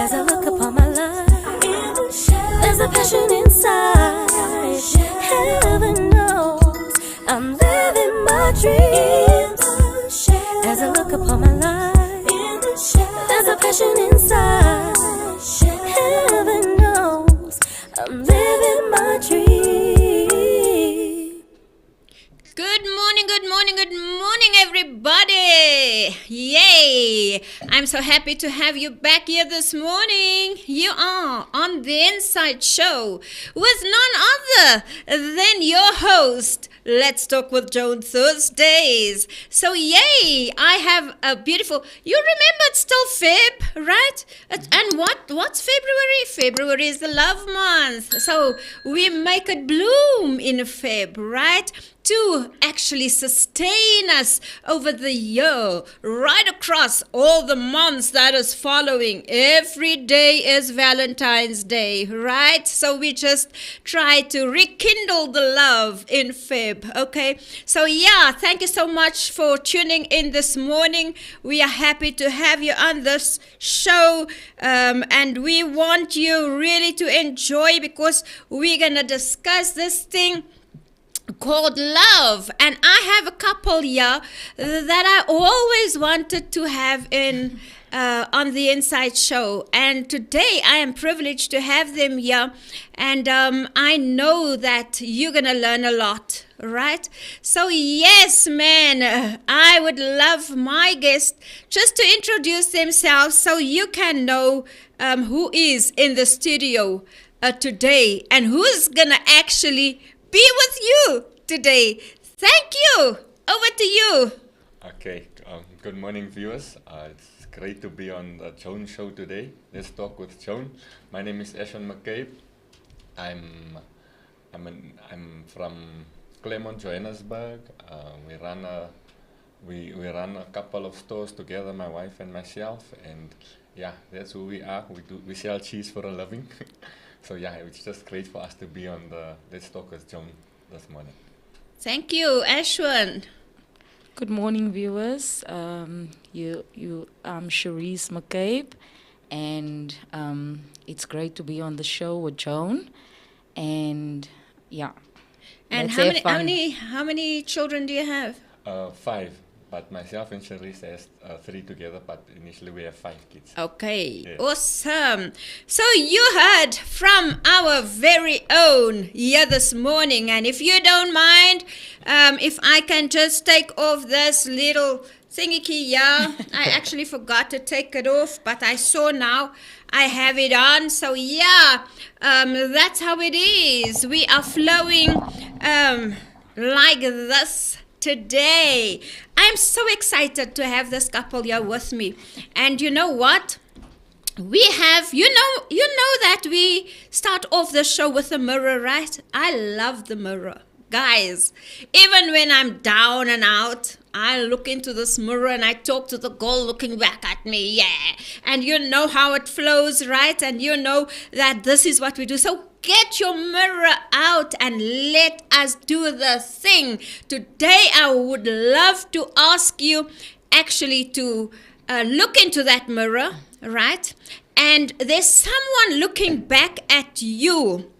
As I look upon my life, there's a passion inside. Heaven knows I'm living my dreams. As I look upon my life, there's a passion inside. Heaven knows I'm living my dream. Good morning, everybody. Yay! I'm so happy to have you back here this morning. You are on the Inside Show with none other than your host, Let's Talk with Joan Thursdays. So yay, I have a beautiful, you remember it's still Feb, right? And what's February? February is the love month. So we make it bloom in Feb, right? To actually sustain us over the year, right across all the months that is following. Every day is Valentine's Day, right? So we just try to rekindle the love in Feb, okay? So yeah, thank you so much for tuning in this morning. We are happy to have you on this show, and we want you really to enjoy, because we're gonna discuss this thing called love. And I have a couple here that I always wanted to have in on the Inside Show, and today I am privileged to have them here, and I know that you're gonna learn a lot, right? So yes, man, I would love my guests just to introduce themselves so you can know who is in the studio today and who's gonna actually be with you today. Thank you. Over to you. Okay. Good morning, viewers. It's great to be on the Joan show today. Let's talk with Joan. My name is Ashton Mccabe. I'm from Claremont, Johannesburg. We run a couple of stores together, my wife and myself, and yeah, that's who we are. We sell cheese for a living. So yeah, it's just great for us to be on the Let's Talk with Joan this morning. Thank you, Ashwyn. Good morning, viewers. I'm Shireeze McCabe, and it's great to be on the show with Joan. And yeah, And how many children do you have? 5. But myself and Shireeze has 3 together, but initially we have 5 kids. Okay, Yeah. Awesome. So you heard from our very own here this morning, and if you don't mind, if I can just take off this little thingy here. I actually forgot to take it off, but I saw now I have it on. So yeah, that's how it is. We are flowing like this today. I'm so excited to have this couple here with me. And you know what? We have, you know that we start off the show with a mirror, right? I love the mirror. Guys, even when I'm down and out, I look into this mirror and I talk to the girl looking back at me, yeah. And you know how it flows, right? And you know that this is what we do. So get your mirror out and let us do the thing. Today, I would love to ask you actually to look into that mirror, right? And there's someone looking back at you,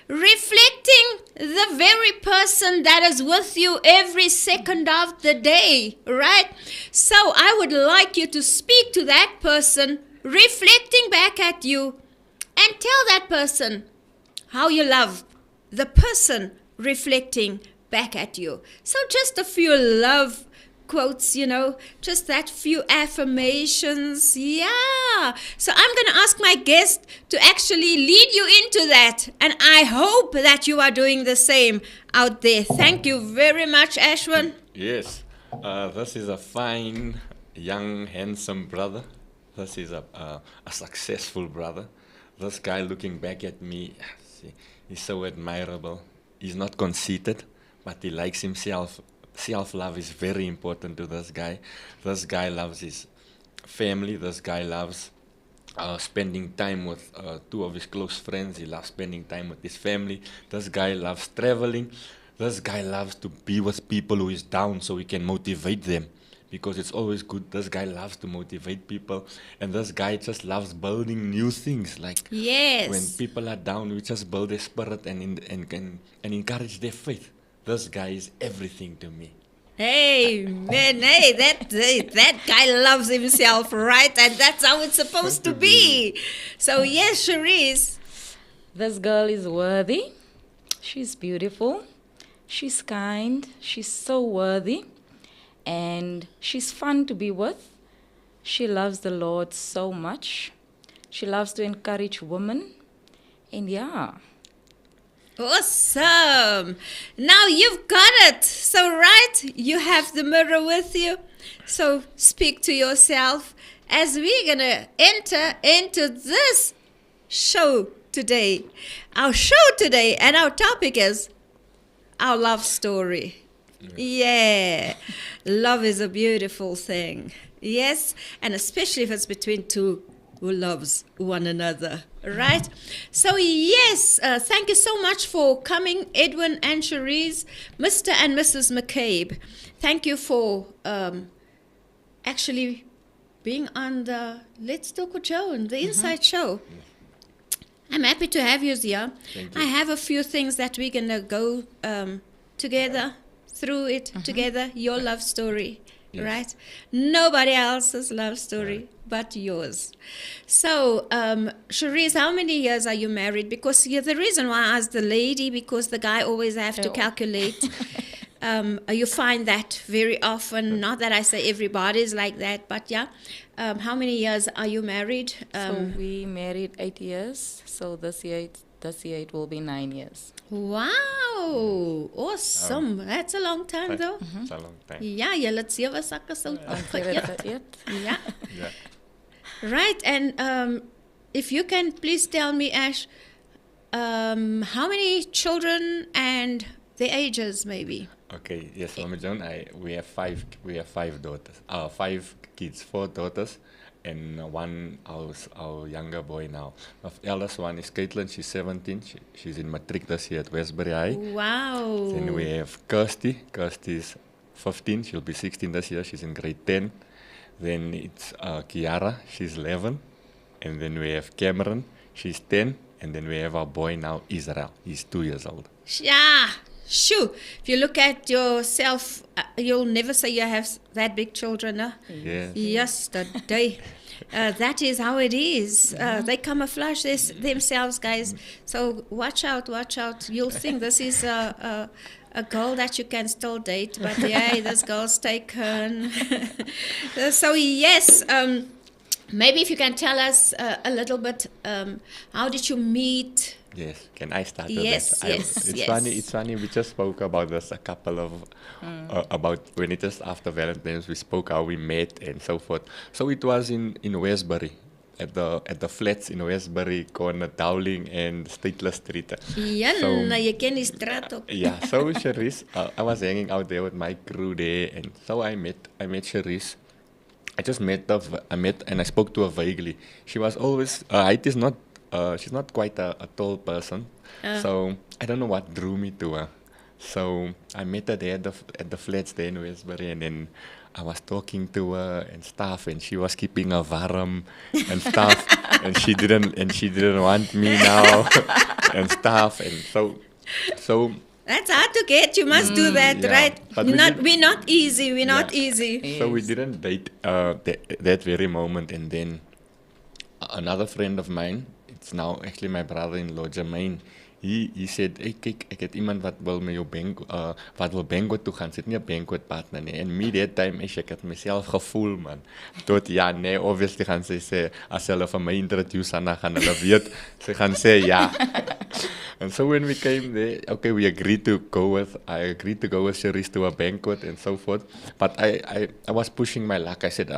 reflecting the very person that is with you every second of the day, right? So I would like you to speak to that person, reflecting back at you, and tell that person how you love the person reflecting back at you. So just a few love quotes, just that few affirmations. Yeah. So I'm going to ask my guest to actually lead you into that. And I hope that you are doing the same out there. Thank you very much, Ashwyn. Yes. This is a fine, young, handsome brother. This is a successful brother. This guy looking back at me, he's so admirable. He's not conceited, but he likes himself. Self-love is very important to this guy. This guy loves his family. This guy loves spending time with 2 of his close friends. He loves spending time with his family. This guy loves traveling. This guy loves to be with people who is down so he can motivate them. because it's always good. This guy loves to motivate people, and this guy just loves building new things. Like Yes. when people are down, we just build their spirit and encourage their faith. This guy is everything to me. Hey, man, hey, that guy loves himself, right? And that's how it's supposed to be. So, yes, Shireeze. This girl is worthy. She's beautiful. She's kind. She's so worthy. And she's fun to be with. She loves the Lord so much. She loves to encourage women. And yeah. Awesome. Now you've got it. So, right, you have the mirror with you. So, speak to yourself as we're going to enter into this show today. Our show today, and our topic is our love story. Yeah. Love is a beautiful thing. Yes, and especially if it's between two who loves one another, right? So yes, thank you so much for coming, Edwin and Shireeze, Mr. and Mrs. McCabe. Thank you for actually being on the Let's Talk with Joan, the Inside Show. I'm happy to have you here. Thank you. I have a few things that we're going to go together, through it together, your love story. Yes. Right? Nobody else's love story but yours. So, Shireeze, how many years are you married? Because the reason why I asked the lady, because the guy always have to Oh. calculate. You find that very often. Not that I say everybody's like that, but yeah. How many years are you married? So we married 8 years. So this year it will be 9 years. Wow, awesome. That's a long time though. It's a long time. Ja, julle het 7 sakke sout opgeëet. Ja. Yeah. Right, and if you can please tell me, Ash, how many children and their ages maybe? Okay, yes, Mama Joan, we have five daughters. 5 kids, 4 daughters, and one our younger boy now. The eldest one is Caitlin. She's 17. She's in matric this year at Westbury High. Wow. Then we have Kirsty. Kirsty's 15. She'll be 16 this year. She's in grade 10. Then it's Kiara. She's 11. And then we have Cameron. She's 10. And then we have our boy now, Israel. He's 2 years old. Yeah, shoo. If you look at yourself, you'll never say you have that big children, huh? Yeah. Yesterday. That is how it is. They camouflage themselves, guys. So watch out. You'll think this is a girl that you can still date, but yeah, this girl's taken. So yes, maybe if you can tell us a little bit, how did you meet? Yes, can I start with Yes, that? yes, It's yes. funny. It's funny. We just spoke about this a couple of about when it was after Valentine's. We spoke how we met and so forth. So it was in Westbury, at the flats in Westbury, corner Dowling and Statler Street. Ja, So- je kent die straat ook. Yeah. So Shireeze, I was hanging out there with my crew there, and so I met Shireeze. I just met her. And I spoke to her vaguely. She was always height is not. She's not quite a tall person, so I don't know what drew me to her. So I met her there at the flats there in Westbury, and then I was talking to her and stuff, and she was keeping her warm and stuff, and she didn't want me now and stuff, and so. That's hard to get. You must do that, yeah. right? But We're not easy. We're not Yeah. easy. So we didn't date that very moment, and then another friend of mine, it's now actually my brother-in-law Jermaine, he said, hey, kyk, ek het iemand wat wil met jou wat wil banquet toe gaan, sit nie 'n banquet partner nie. En me that time, ek het myself gevoel, man. Tot ja, nee, obviously gaan sy sê, as hulle vir my introduce aan haar, gaan hulle weet, sy gaan sê ja. And so when we came there, okay, I agreed to go with Shireeze to a banquet and so forth. But I was pushing my luck. I said,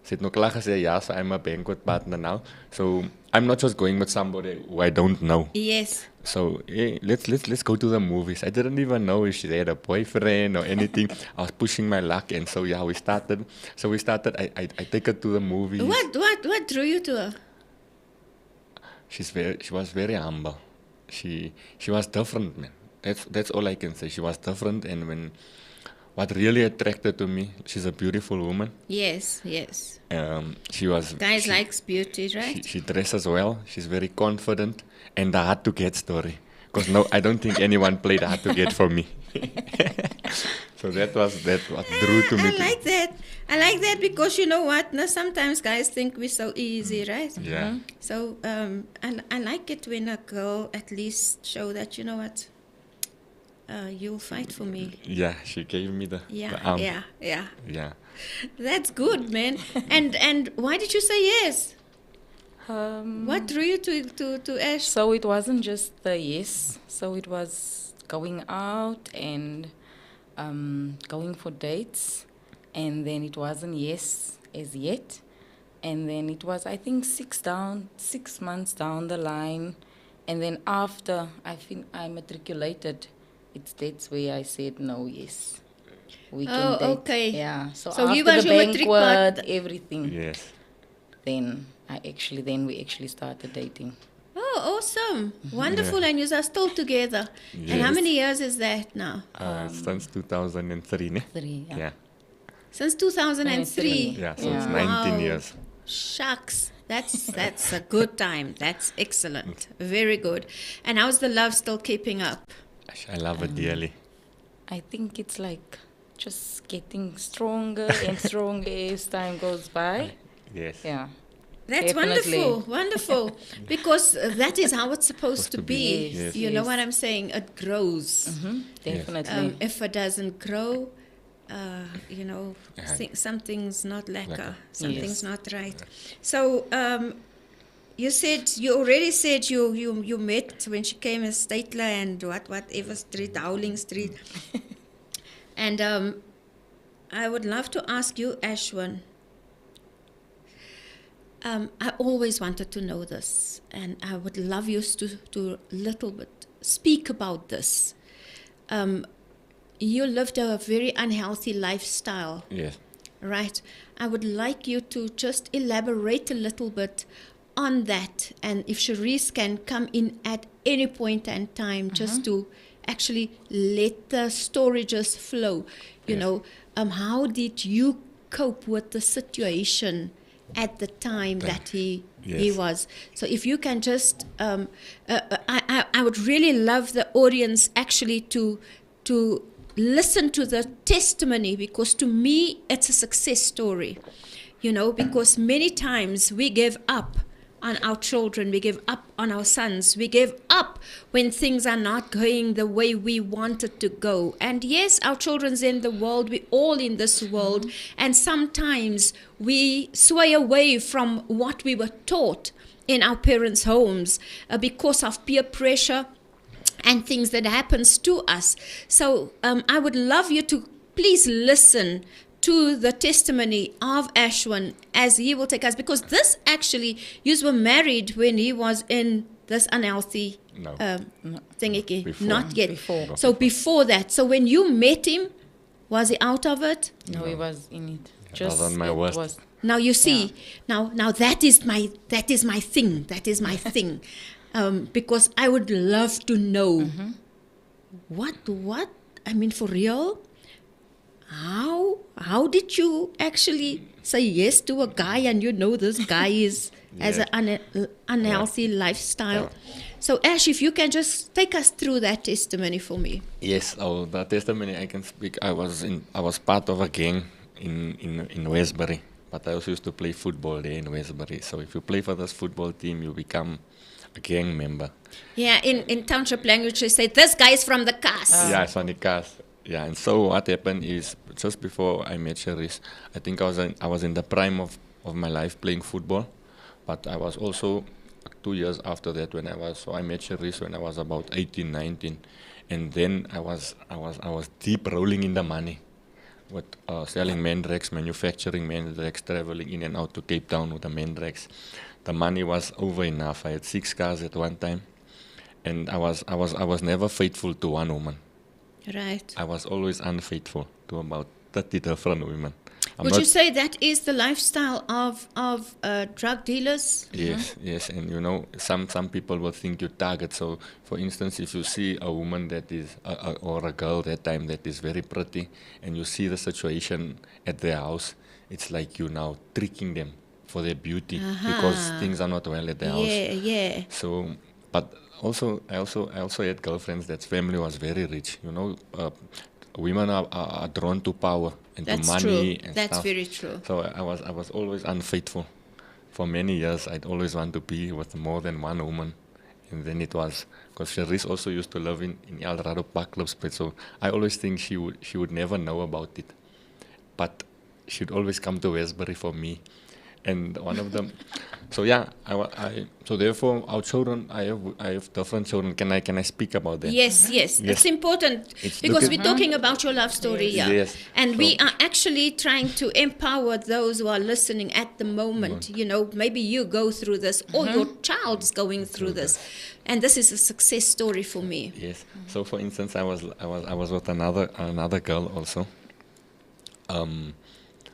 said no klaar gesê, ja, so I'm a banquet partner now. So I'm not just going with somebody who I don't know. Yes. So hey, let's go to the movies. I didn't even know if she had a boyfriend or anything. I was pushing my luck, and so yeah, we started. I take her to the movies. What drew you to her? She was very humble. She was different, man. That's all I can say. She was different, and what really attracted to me, she's a beautiful woman. Yes, yes. She was. Guys likes beauty, right? She dresses well. She's very confident, and the hard to get story. Because no, I don't think anyone played hard to get for me. So that was drew to me. I like that. I like that because you know what? Now sometimes guys think we're so easy, right? Yeah. So I like it when a girl at least show that, you know what, you'll fight for me. Yeah, she gave me the arm. Yeah. That's good, man. And why did you say yes? What drew you to Ash? So it wasn't just the yes. So it was going out and going for dates. And then it wasn't yes as yet. And then it was, I think, 6 months down the line. And then after I matriculated, that's where I said no, yes. We can date. Okay. Yeah. So So after you was the your matric banquet, part. everything. Yes. Then we actually started dating. Oh, awesome. Wonderful. And you are still together. And how Yes. many years is that now? Since 2003, ne? 3, yeah. Yeah. Since 2003. Yeah, so it's Yeah. 19 Wow. years. Shucks. That's a good time. That's excellent. Very good. And how's the love still keeping up? I love it dearly. I think it's like just getting stronger and stronger as time goes by. Yes. Yeah. That's Definitely. wonderful. Because that is how it's supposed to be. Yes. You know Yes. what I'm saying? It grows. Definitely. If it doesn't grow, you know, Yeah. something's not lekker. Lekker. Something's Yes. not right. So you already said you met when she came as Statler and whatever street, Howling Street. And I would love to ask you, Ashwyn. I always wanted to know this, and I would love you to little bit speak about this. You lived a very unhealthy lifestyle, Yes. right? I would like you to just elaborate a little bit on that, and if Shireeze can come in at any point in time, just to actually let the story just flow. You Yes. know, how did you cope with the situation at the time that he Yes. was? So if you can just, I would really love the audience actually to listen to the testimony, because to me it's a success story, you know, because many times we give up on our children, we give up on our sons, we give up when things are not going the way we want it to go. And yes, our children's in the world, we're all in this world, and sometimes we sway away from what we were taught in our parents' homes because of peer pressure and things that happens to us. So I would love you to please listen to the testimony of Ashwyn as he will take us, because this actually, you were married when he was in this unhealthy No. thingy. Before. Not yet. Before. So before that, so when you met him, was he out of it? No, he was in it. That was on my worst. Now you see, now that is my thing. That is my thing, because I would love to know what I mean, for real. How did you actually say yes to a guy, and you know this guy is as an unhealthy lifestyle? So Ash, if you can just take us through that testimony for me. Yes, the testimony I can speak. I was part of a gang in Westbury, but I also used to play football there in Westbury. So if you play for this football team, you become a gang member. Yeah, in township language they say this guy is from the cast. Yeah, it's on the cast. Yeah, and so what happened is, just before I met Shireeze, I think I was in the prime of my life playing football, but I was also 2 years after that when I met Shireeze when I was about 18, 19, and then I was deep rolling in the money with selling Mendrags, manufacturing Mendrags, traveling in and out to Cape Town with the Mendrags. The money was over enough. I had 6 cars at one time, and I was never faithful to one woman. Right. I was always unfaithful to about 30 different women. I'm Would not, you say that is the lifestyle of drug dealers? Yes, yes, and some people will think you target. So, for instance, if you see a woman that is, or a girl that time that is very pretty, and you see the situation at their house, it's like you now tricking them for their beauty because things are not well at their house. Yeah. So, but I also had girlfriends that family was very rich. Women are drawn to power and That's to money true. and That's stuff. very true. So I was always unfaithful. For many years, I'd always want to be with more than one woman. And then it was, because Shireeze also used to live in El Dorado Park Club Space, so I always think she would never know about it. But she'd always come to Westbury for me. And one of them, so yeah, so therefore our children, I have different children. Can I speak about them? Yes. It's important because we're talking about your love story here. Yes. And So- we are actually trying to empower those who are listening at the moment. Maybe you go through this or your child's going through this. And this is a success story for me. Yes. So for instance, I was with another girl also.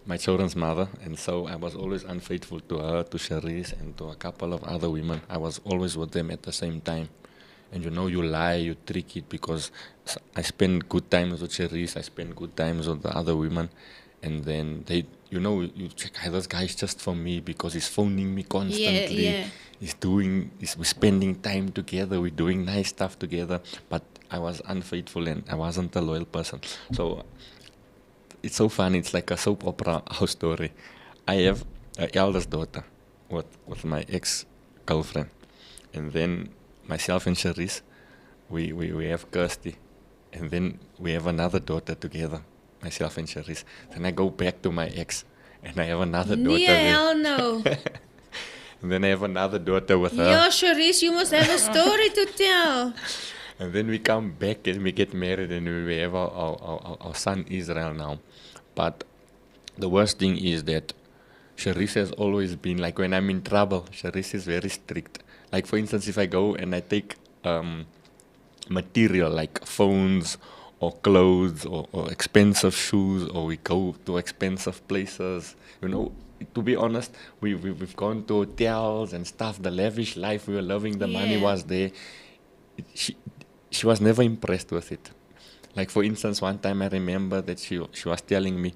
My children's mother, and so I was always unfaithful to her, to Shireeze, and to a couple of other women. I was always with them at the same time. And you lie, you trick it, because I spend good times with Shireeze, I spend good times with the other women, and then they, you check, hey, this guy's just for me because he's phoning me constantly. Yeah. We're spending time together, we're doing nice stuff together, but I was unfaithful and I wasn't a loyal person. So it's so funny, it's like a soap opera house story. I have an eldest daughter with my ex-girlfriend. And then myself and Shireeze, we have Kirsty. And then we have another daughter together, myself and Shireeze. Then I go back to my ex, and I have another daughter there. Hell no. And then I have another daughter with her. Yeah, Shireeze, you must have a story to tell. And then we come back and we get married and we have our son Israel now. But the worst thing is that Shireeze has always been, like when I'm in trouble, Shireeze is very strict. Like for instance, if I go and I take material like phones or clothes or expensive shoes, or we go to expensive places, to be honest, we've gone to hotels and stuff, the lavish life we were living, the money was there. She was never impressed with it. Like for instance, one time I remember that she was telling me,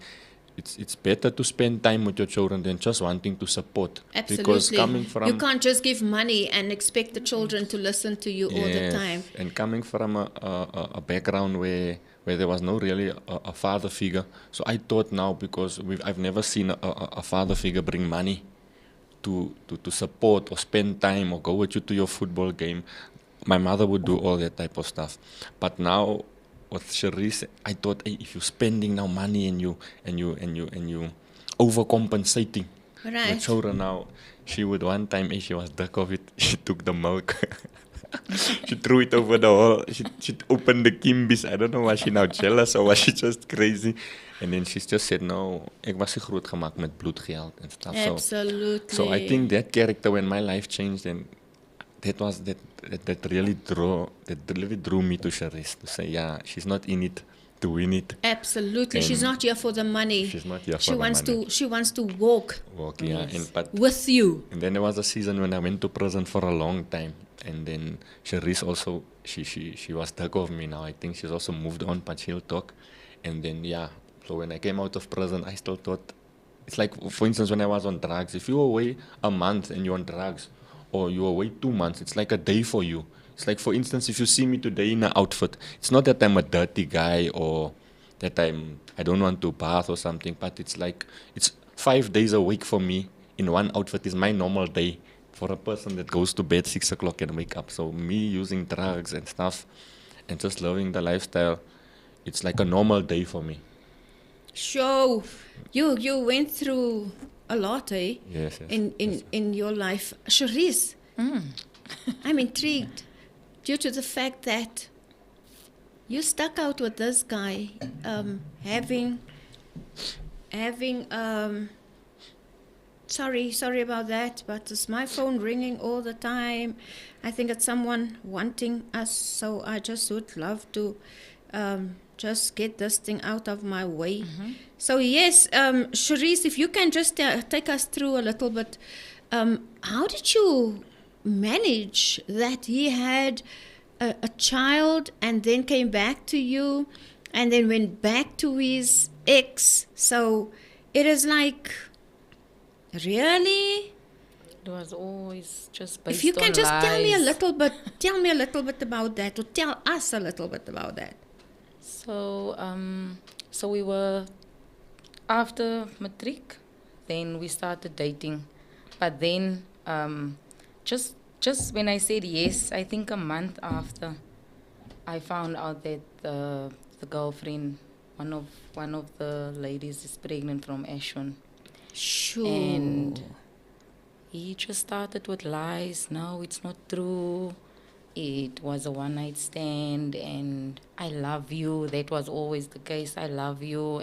it's better to spend time with your children than just wanting to support. Absolutely. Because coming from, you can't just give money and expect the children to listen to you all the Yes, time. and coming from a background where there was no really a father figure, so I thought now, because I've never seen a father figure bring money to support or spend time or go with you to your football game. My mother would do all that type of stuff. But now with Shireeze, I thought, hey, if you're spending now money and you overcompensating Right. the children now, she would one time, she was duck of it, she took the milk. She threw it over the wall. She opened the Kimbies. I don't know, was she now jealous or was she just crazy? And then she just said, no, ek was so groot gemaakt met bloedgeld and stuff. Absolutely. So I think that character, when my life changed, and that really drew me to Shireeze, to say, yeah, she's not in it to win it. Absolutely. She's And not here for the money. She's not here for She the wants money. She wants to walk Yeah, but with you. and then there was a season when I went to prison for a long time, and then Shireeze also, she was stuck of me now. I think she's also moved on, but she'll talk. And then so when I came out of prison, I still thought, it's like, for instance, when I was on drugs, if you were away a month and you're on drugs, or you were away 2 months, it's like a day for you. It's like, for instance, if you see me today in an outfit, it's not that I'm a dirty guy or that I don't want to bath or something, but it's like, it's 5 days a week for me in one outfit is my normal day for a person that goes to bed 6 o'clock and wake up. So me using drugs and stuff and just living the lifestyle, it's like a normal day for me. So you went through a lot, eh? Yes. In your life. Shireeze, I'm intrigued due to the fact that you stuck out with this guy, having sorry about that, but it's my phone ringing all the time. I think it's someone wanting us, so I just would love to just get this thing out of my way. So yes, Shireeze, if you can just take us through a little bit, how did you manage that he had a child and then came back to you and then went back to his ex? So it is like, really? It was always just based If you can on just tell me a lies. little bit about that, or tell us a little bit about that. So, so we were after matric, then we started dating. But then, just when I said yes, I think a month after, I found out that the girlfriend, one of the ladies, is pregnant from Ashton. Sure. And he just started with lies. No, it's not true. It was a one-night stand, and I love you. That was always the case. I love you,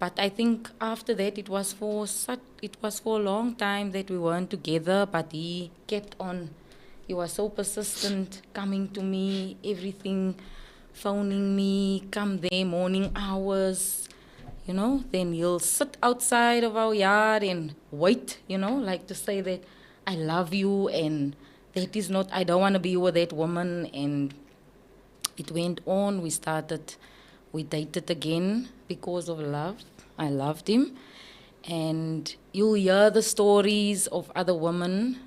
but I think after that it was for a long time that we weren't together. But he kept on. He was so persistent, coming to me, everything, phoning me, come there morning hours. Then he'll sit outside of our yard and wait, like to say that I love you, and that is not, I don't want to be with that woman. And it went on. We dated again because of love. I loved him. And you'll hear the stories of other women,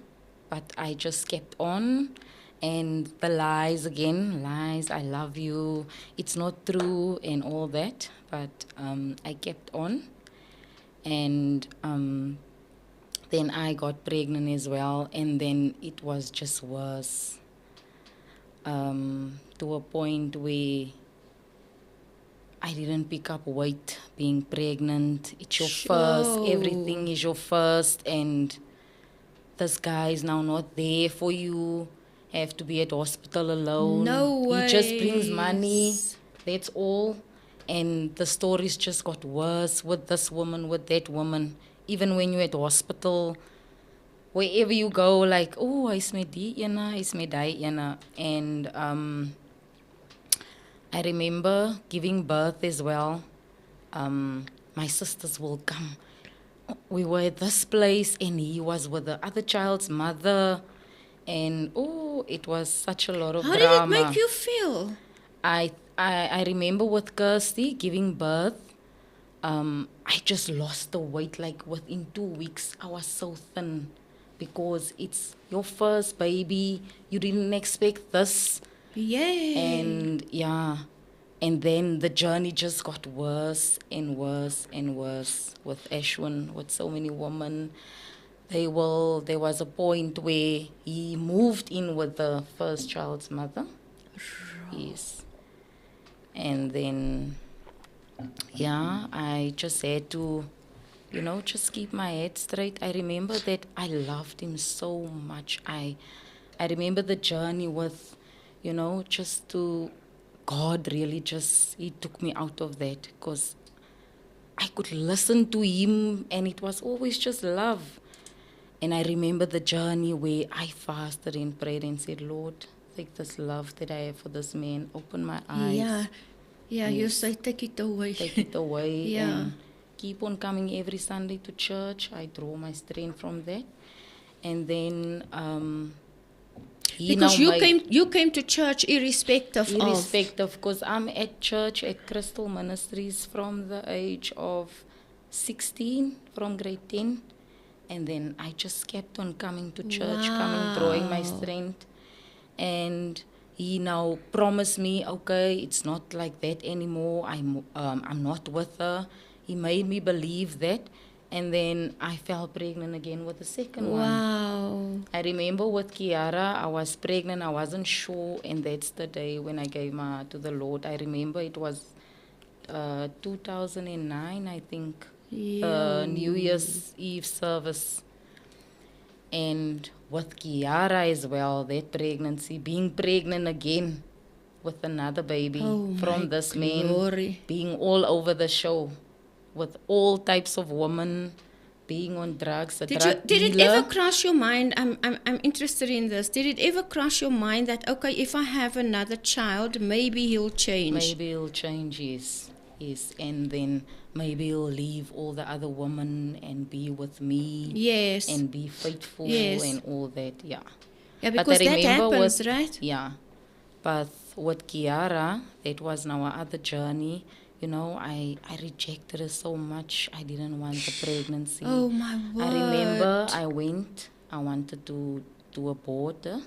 but I just kept on. And the lies again, I love you, it's not true, and all that. But I kept on. And then I got pregnant as well, and then it was just worse, to a point where I didn't pick up weight being pregnant. It's your first, everything is your first, and this guy is now not there for you. Have to be at hospital alone. No way. He just brings money, that's all. And the stories just got worse with this woman, with that woman. Even when you're at hospital, wherever you go, like, oh, is my die ene, is my die ene. And I remember giving birth as well. My sisters will come. We were at this place, and he was with the other child's mother. And, it was such a lot of How drama. did it make you feel? I remember with Kirsty giving birth, I just lost the weight, like within 2 weeks. I was so thin because it's your first baby. You didn't expect this. Yeah. And and then the journey just got worse and worse and worse with Ashwyn, with so many women. There was a point where he moved in with the first child's mother. Yes. And then, I just had to, just keep my head straight. I remember that I loved him so much. I remember the journey with, just to, God really he took me out of that, because I could listen to him, and it was always just love. And I remember the journey where I fasted and prayed and said, Lord, take this love that I have for this man, open my eyes. Yeah, you say, take it away. Take it away. Yeah. And keep on coming every Sunday to church. I draw my strength from that. And then Because you came to church irrespective, because I'm at church at Crystal Ministries from the age of 16, from grade 10. And then I just kept on coming to church, drawing my strength. And he now promised me, okay, it's not like that anymore. I'm not with her. He made me believe that. And then I fell pregnant again with the second one. Wow. I remember with Kiara, I was pregnant. I wasn't sure. And that's the day when I gave my heart to the Lord. I remember it was 2009, I think. New Year's Eve service. And with Kiara as well, that pregnancy, being pregnant again with another baby from this man, being all over the show with all types of women, being on drugs, a Did drug it dealer. ever cross your mind? I'm interested in this. Did it ever cross your mind that, okay, if I have another child, maybe he'll change? Maybe he'll change, yes. Yes, and then maybe he'll leave all the other women and be with me. Yes. And be faithful Yes. and all that, yeah. Yeah, But because I that remember happens, with- right? Yeah. But with Kiara, that was our other journey. You know, I rejected her so much. I didn't want the pregnancy. Oh, my word. I remember I wanted to abort her.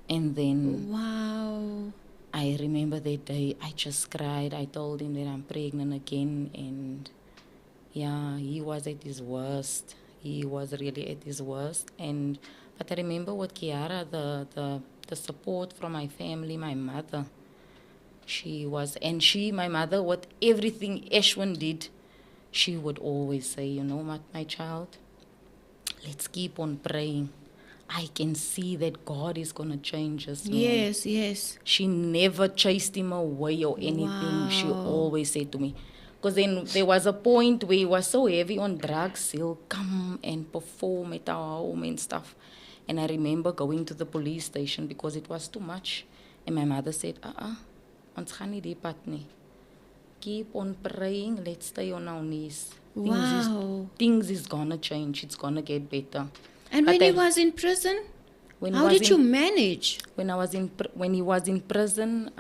And then Wow. I remember that day I just cried. I told him that I'm pregnant again. And yeah, he was at his worst. He was really at his worst. But I remember with Kiara, the support from my family, my mother. My mother, with everything Ashwyn did, she would always say, you know what, my child, let's keep on praying. I can see that God is going to change us. man." Yes, yes. She never chased him away or anything. She Wow. always said to me, because then there was a point where he was so heavy on drugs, he'll come and perform at our home and stuff. And I remember going to the police station because it was too much. And my mother said, ons gaan nie die pad nie. Keep on praying, let's stay on our knees. Wow. Things is gonna change, it's gonna get better. And But when he I- was in prison, When he how was did in- you manage? When he was in prison,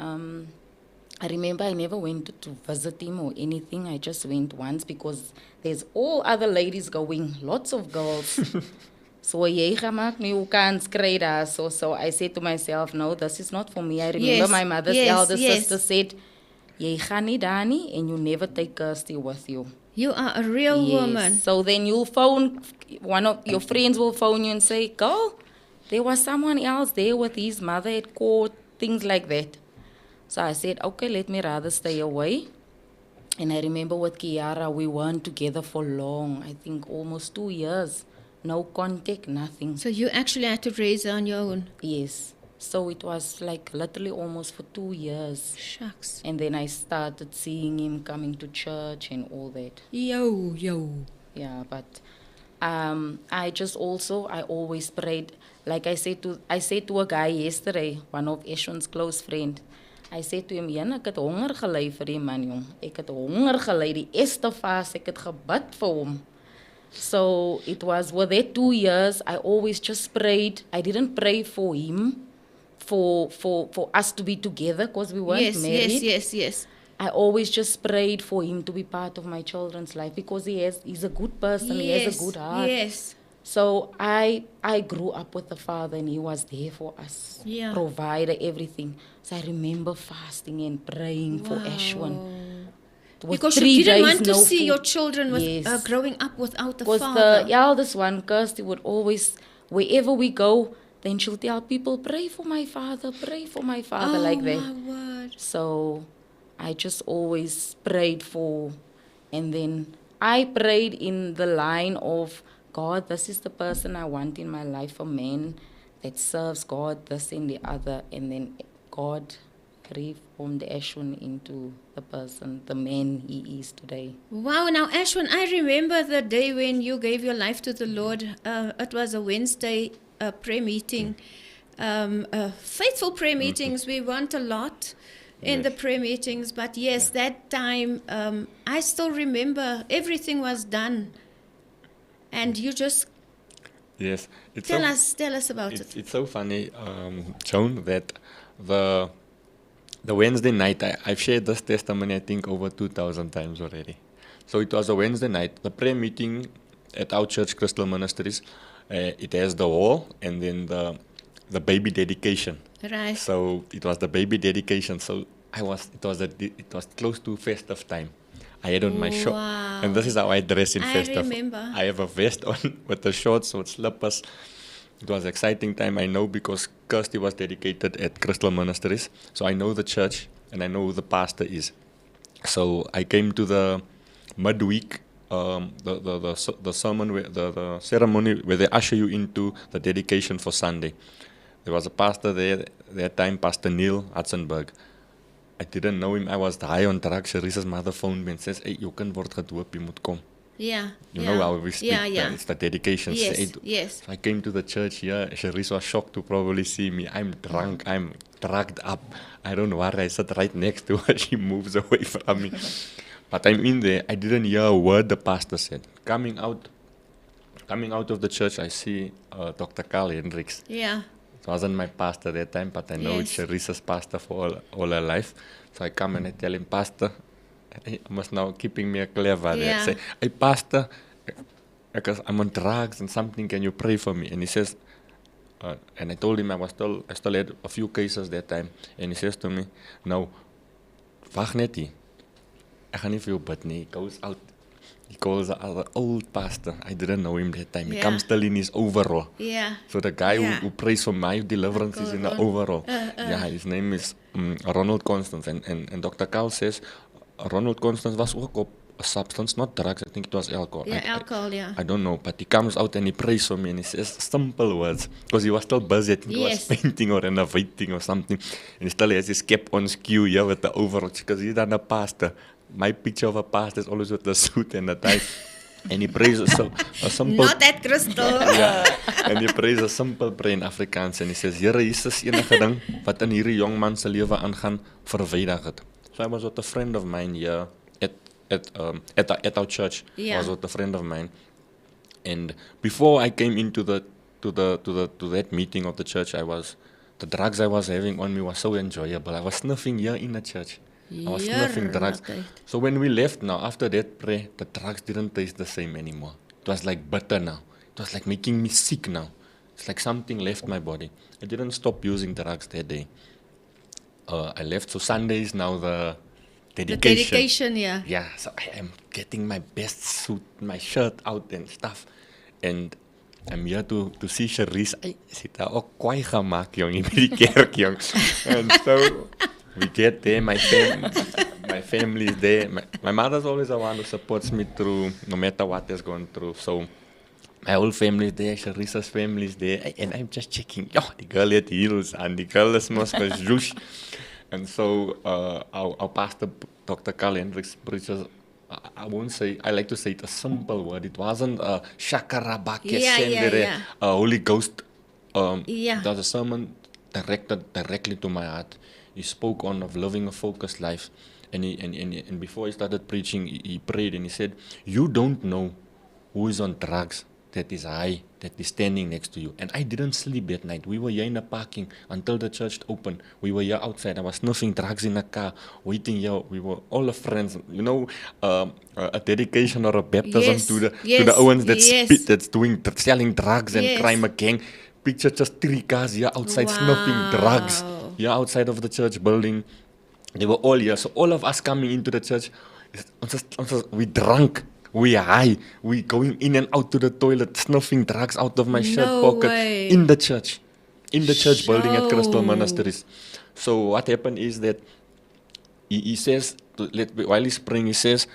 I remember I never went to visit him or anything. I just went once because there's all other ladies going, lots of girls. So jy gemaak nie hoe kans kry daar. So I said to myself, no, this is not for me. I remember Yes, my mother's yes, elder yes. sister said, jy gaan nie daar nie and you never take Kirsty with you. You are a real woman. So then you'll phone, one of your friends will phone you and say, go, there was someone else there with his mother at court, things like that. So I said, okay, let me rather stay away. And I remember with Kiara, we weren't together for long. I think almost 2 years. No contact, nothing. So you actually had to raise her on your own. Yes. So it was like literally almost for 2 years. Shucks. And then I started seeing him coming to church and all that. Yo. Yeah, but I always prayed. Like I said to a guy yesterday, one of Ashwyn's close friend. I said to him, Jan, ek het honger gelei vir die man, jong. Ek het honger gelei, die eerste fase, ek het gebid vir hom. So it was with that 2 years, I always just prayed. I didn't pray for him, for us to be together, because we weren't married. Yes. I always just prayed for him to be part of my children's life because he's a good person, he has a good heart. Yes. So I grew up with the father and he was there for us, Yeah. provided everything. So I remember fasting and praying for Ashwyn. With Because you 3 didn't days, want to no see food. your children with, Yes. growing up without a Because father. the eldest one, Kirsty, would always, wherever we go, then she'll tell people, pray for my father, like that. Oh, my word. So I just always prayed for, and then I prayed in the line of, God, this is the person I want in my life, a man that serves God, this and the other. And then God reformed Ashwyn into the person, the man he is today. Wow, now Ashwyn, I remember the day when you gave your life to the Lord. It was a Wednesday prayer meeting. Faithful prayer meetings, we want a lot in the prayer meetings. But yes, that time, I still remember everything was done. And you just Yes. It's tell so, us about it. It's so funny, Joan, that the Wednesday night, I've shared this testimony, I think, over 2,000 times already. So it was a Wednesday night, the prayer meeting at our church, Crystal Ministries. It has the hall and then the baby dedication. Right. So it was the baby dedication. So it was close to festive time. I had on my short, Wow. and this is how I dress in I festive. remember. I have a vest on with the shorts, with slippers. It was an exciting time, I know, because Kirsty was dedicated at Crystal Ministries. So I know the church and I know who the pastor is. So I came to the midweek, the sermon, the ceremony where they usher you into the dedication for Sunday. There was a pastor there that time, Pastor Neil Hudsenberg. I didn't know him. I was high on drugs. Shireese's mother phoned me and says, hey, jou kind word gedoop, jy moet kom. Yeah. You know how we speak, Yeah. it's the dedication Yes. said. Yes. So I came to the church here. Shireeze was shocked to probably see me. I'm drunk. I'm drugged up. I don't know why I sat right next to her. She moves away from me. But I'm in there. I didn't hear a word the pastor said. Coming out of the church, I see Dr. Carl Hendricks. Yeah. It wasn't my pastor that time, but I know it's Yes. Shireeze's pastor for all her life. So I come and I tell him, Pastor, he must now keeping me clever. Yeah. I say, hey, Pastor, because I'm on drugs and something, can you pray for me? And he says, and I told him I still had a few cases that time. And he says to me, no, wacht net hier. I gaan nie vir jou bid nie. He goes out. He calls the other old pastor. I didn't know him that time. He Yeah. comes still in his overall. Yeah. So the guy Yeah. who prays for my deliverance is in the overall. Yeah, his name is Ronald Constance. And Dr. Carl says, Ronald Constance was ook op a substance, not drugs. I think it was alcohol. Yeah, alcohol, yeah. I don't know, but he comes out and he prays for me and he says simple words because he was still busy. I think he was Yes. painting or renovating or something. And he still has his cap on skew here with the overall because he's not a pastor. My picture of a pastor is always with the suit and the tie. And he prays a simple... Not that crystal. Ja, en hy prays 'n simpel prayer in Afrikaans en hy sê Here Jesus enige ding wat in hierdie jong man se lewe aangaan verwyder dit. So I was with a friend of mine here at our church. Yeah. I was with a friend of mine, and before I came into that meeting of the church, the drugs I was having on me was so enjoyable. I was sniffing here in the church. I was sniffing drugs. Heerlijkheid. So when we left now, after that prayer, the drugs didn't taste the same anymore. It was like bitter now. It was like making me sick now. It's like something left my body. I didn't stop using drugs that day. I left, so Sunday is now the The dedication. dedication, yeah. Yeah, so I am getting my best suit, my shirt out and stuff. And I'm here to see Shireeze. Ay, sit daar ook kwaai gemaakt, jong, in die kerk, jong. And so we get there, my family is there. My mother's always the one who supports me through, no matter what is going through. So my whole family is there, Shireeze's family is there. And I'm just checking, yo, the girl had heels and the girl is moskas juice. And so our pastor, Dr. Carl Hendricks, preaches, I won't say, I like to say it a simple word. It wasn't a shakarabake, Holy Ghost. Yeah. It was a sermon directed directly to my heart. He spoke on of living a focused life. And before he started preaching, he prayed and he said, you don't know who is on drugs that is high, that is standing next to you. And I didn't sleep that night. We were here in the parking until the church opened. We were here outside. I was sniffing drugs in the car, waiting here. We were all the friends. You know, a dedication or a baptism Yes, to the yes, ones that yes. spit, that's selling drugs and Yes. crime gang. Picture just 3 cars here outside sniffing drugs. Here outside of the church building. They were all here. So all of us coming into the church, we drunk. We high. We going in and out to the toilet, snuffing drugs out of my shirt No pocket way. in the church building at Crystal So- Monasteries. So what happened is that he says, while he's praying, he says,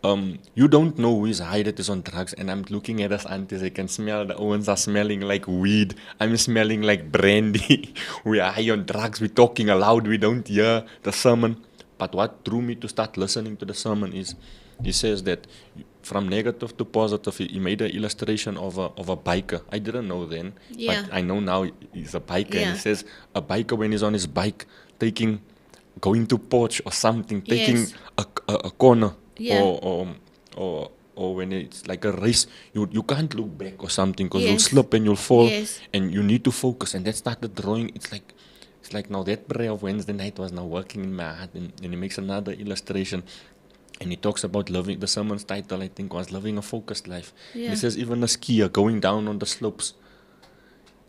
you don't know who is high that is on drugs. And I'm looking at us aunties, I can smell the Owens are smelling like weed. I'm smelling like brandy. We are high on drugs. We're talking aloud. We don't hear the sermon. But what drew me to start listening to the sermon is, he says that from negative to positive, he made an illustration of a biker. I didn't know then, Yeah. but I know now he's a biker. Yeah. And he says a biker when he's on his bike, going to porch or something, taking Yes. a corner, Yeah. or when it's like a race, you can't look back or something because you'll Yes. slip and you'll fall, Yes. and you need to focus. And that started drawing. It's like now that prayer of Wednesday night was now working in my heart, and he makes another illustration. And he talks about living, the sermon's title, I think, was Living a Focused Life. Yeah. He says even a skier going down on the slopes,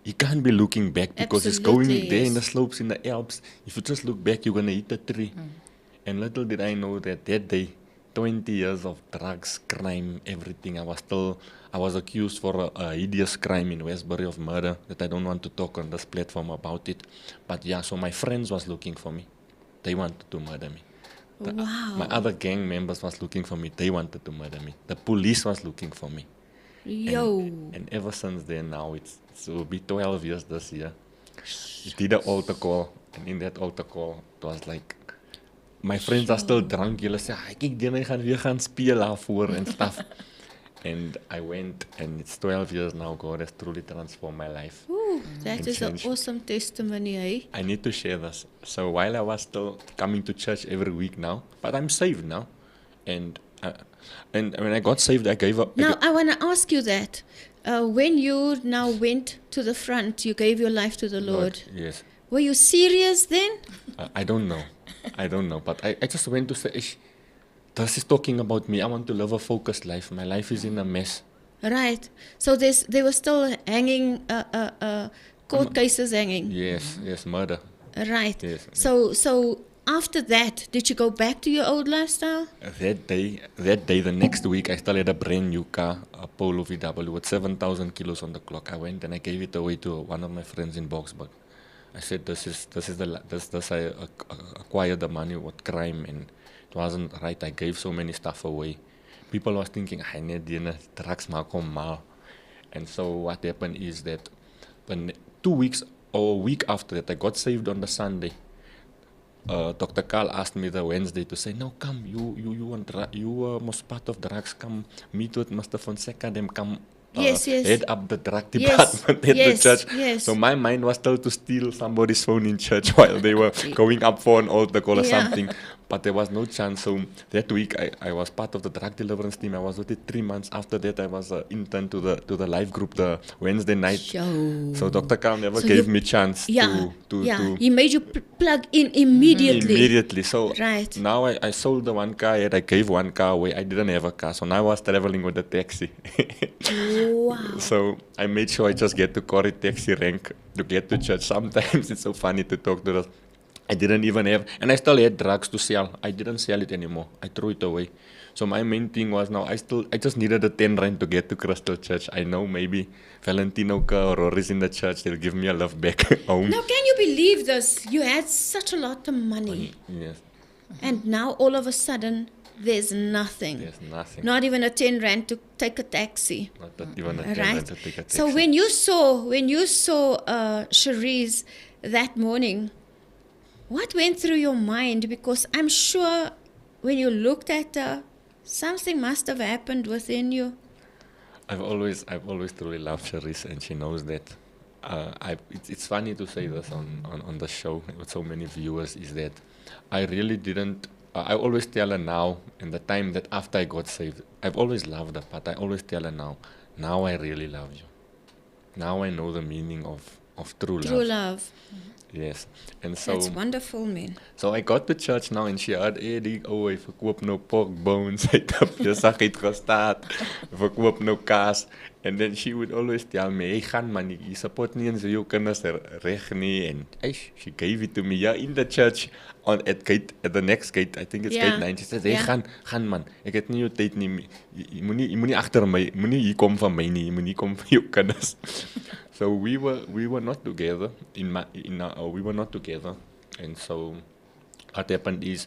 he can't be looking back because he's going Absolutely, there in yes. the slopes, in the Alps. If you just look back, you're going to hit a tree. And little did I know that day, 20 years of drugs, crime, everything, I was accused for a hideous crime in Westbury of murder that I don't want to talk on this platform about it. But yeah, so my friends was looking for me. They wanted to murder me. Wow. My other gang members was looking for me. They wanted to murder me. The police was looking for me. Yo. And ever since then now, it will be 12 years this year. He did an altar call. And in that altar call, it was like, my friends are still drunk. Julle sê, kyk, die gaan weer gaan speel daarvoor and stuff. And I went, and it's 12 years now. God has truly transformed my life. Ooh, that And is an changed. awesome testimony, eh? I need to share this. So while I was still coming to church every week now, but I'm saved now, and when I got saved, I gave up. Now, I want to ask you that. When you now went to the front, you gave your life to the Lord. Yes. Were you serious then? I don't know. I don't know. But I just went to say, this is talking about me. I want to live a focused life. My life is in a mess. Right. So they were still hanging, court cases hanging. Yes, murder. Right. Yes. So after that, did you go back to your old lifestyle? That day, the next week, I still had a brand new car, a Polo VW with 7,000 kilos on the clock. I went and I gave it away to one of my friends in Boksburg. I said, this I acquired the money with crime, and it wasn't right. I gave so many stuff away. People was thinking, I need drugs, mal. And so what happened is that 2 weeks or a week after that, I got saved on the Sunday. Dr. Carl asked me the Wednesday to say, no, come, you were most part of drugs, come meet with Mr. Fonseca, them come Yes. head up the drug Yes, department at yes, the church. yes. So my mind was still to steal somebody's phone in church while they were going up for an altar call or Yeah. something. But there was no chance. So that week I was part of the drug deliverance team. I was with it 3 months. After that I was intern to the life group the Wednesday night. Yo. So Dr. Carl never So gave you- me chance to He made you plug in immediately. immediately. So Right. now I sold the one car and I gave one car away. I didn't have a car. So now I was traveling with a taxi. Wow. So I made sure I just get to Corrie taxi rank to get to church. Sometimes it's so funny to talk to us. I didn't even have, and I still had drugs to sell. I didn't sell it anymore. I threw it away. So my main thing was now I just needed a 10 rand to get to Crystal Church. I know maybe Valentino or Rory's in the church, they'll give me a love back home. Now, can you believe this? You had such a lot of money, Yes, and now all of a sudden, there's nothing. there's nothing. Not even a 10 rand to take a taxi. Not that even a 10 Right. rand to take a taxi. So when you saw Shireeze that morning, what went through your mind? Because I'm sure when you looked at her, something must have happened within you. I've always truly loved Shireeze, and she knows that. It's funny to say this on the show with so many viewers, is that I really didn't. I always tell her now, in the time that after I got saved, I've always loved her, but I always tell her now I really love you. Now I know the meaning of true love. True love. Yes. And so That's wonderful, man. so I got to church now, and she heard, die ou, hy verkoop nou pork bones, hy het op besigheid gestart, verkoop nou kaas. And then she would always tell me, hey, gaan man, jy support nie eens jou kinders reg nie. And she gave it to me, in the church, at the next gate, I think it's Yeah. gate 9. She says, hey, Yeah. gaan man, ek het nie jou tyd nie, jy moenie agter my, moenie hier kom van my nie, jy moenie kom vir jou kinders. So we were not together we were not together, and so what happened is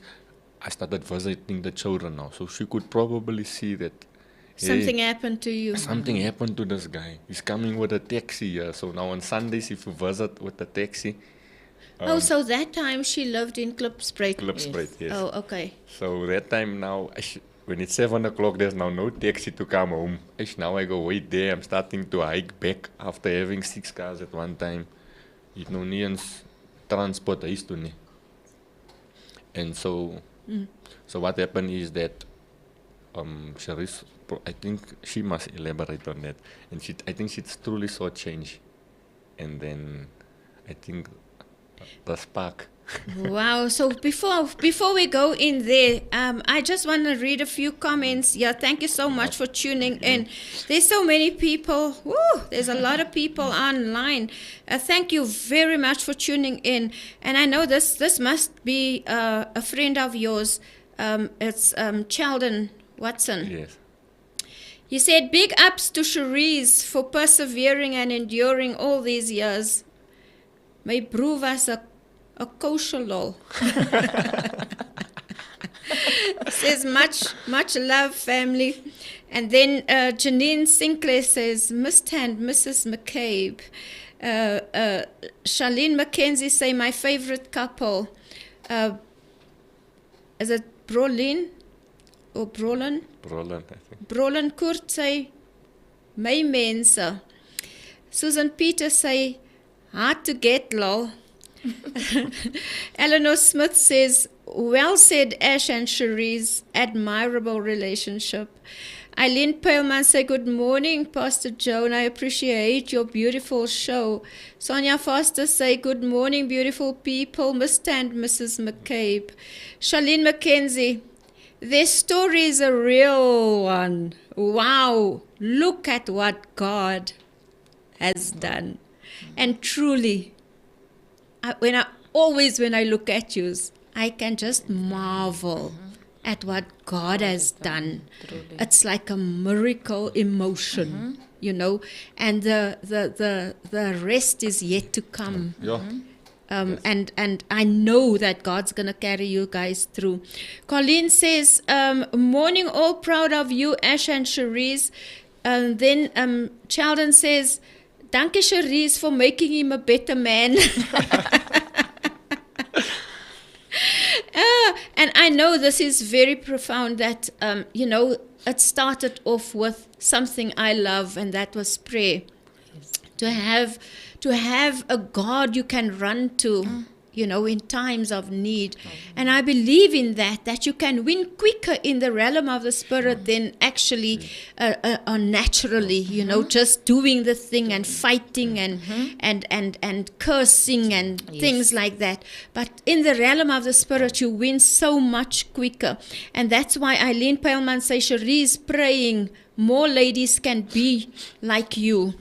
I started visiting the children now, so she could probably see that Something happened to you. something happened to this guy. He's coming with a taxi here. So now on Sundays, if you visit with the taxi, So that time she lived in Klipspruit. Klipspruit, yes. Oh, okay. So that time now, when it's 7 o'clock, there's now no taxi to come home. Now I go wait there. I'm starting to hike back after having 6 cars at one time. It's no nie eens transport huis toe nie. And so what happened is that Shireeze, I think she must elaborate on that. And I think she truly saw change. And then I think the spark. Wow. So before we go in there, I just want to read a few comments. Yeah, thank you so much for tuning in. There's so many people. Woo, there's a lot of people online. Thank you very much for tuning in. And I know this must be a friend of yours. It's Sheldon Watson. Yes. He said, big ups to Shireeze for persevering and enduring all these years. My broer was a kosher lol. Says much love, family. And then Janine Sinclair says, Mr. and Mrs. McCabe. Charlene Mackenzie say, my favorite couple. Is it Brolin? of Brolin. Roland, I think. Brolin Koort sê, my mense. Susan Peter sê, hard to get, lol. Eleanor Smith says, well said, Ash and Shireeze, admirable relationship. Eileen Peilman say, good morning, Pastor Joan. I appreciate your beautiful show. Sonia Foster say, good morning, beautiful people, Mr. and Mrs. McCabe. Charlene McKenzie, their story is a real one. Wow, look at what God has done. And truly, when I look at you, I can just marvel at what God has done. Truly. It's like a miracle emotion, you know, and the rest is yet to come. Yeah. And I know that God's going to carry you guys through. Colleen says, morning, all proud of you, Ash and Shireeze. Then Sheldon says, dankie Shireeze for making him a better man. And I know this is very profound that, you know, it started off with something I love, and that was prayer. Yes. To have a God you can run to, you know, in times of need. And I believe in that you can win quicker in the realm of the Spirit than actually naturally, you know, just doing the thing and fighting and cursing and things like that. But in the realm of the Spirit, you win so much quicker. And that's why Eileen Peilman says, Shireeze praying, more ladies can be like you.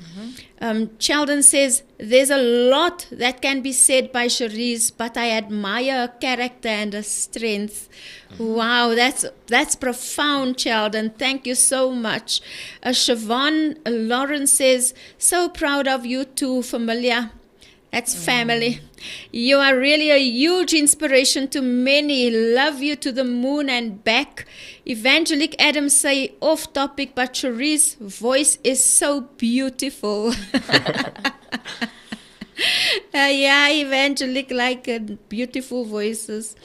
Sheldon says, there's a lot that can be said by Shireeze, but I admire her character and her strength. Wow, that's profound, Sheldon. Thank you so much. Siobhan Lawrence says, so proud of you too, familiar. That's family. You are really a huge inspiration to many. Love you to the moon and back. Evangelic Adams say, off topic, but Shireeze's voice is so beautiful. Yeah, Evangelic like beautiful voices.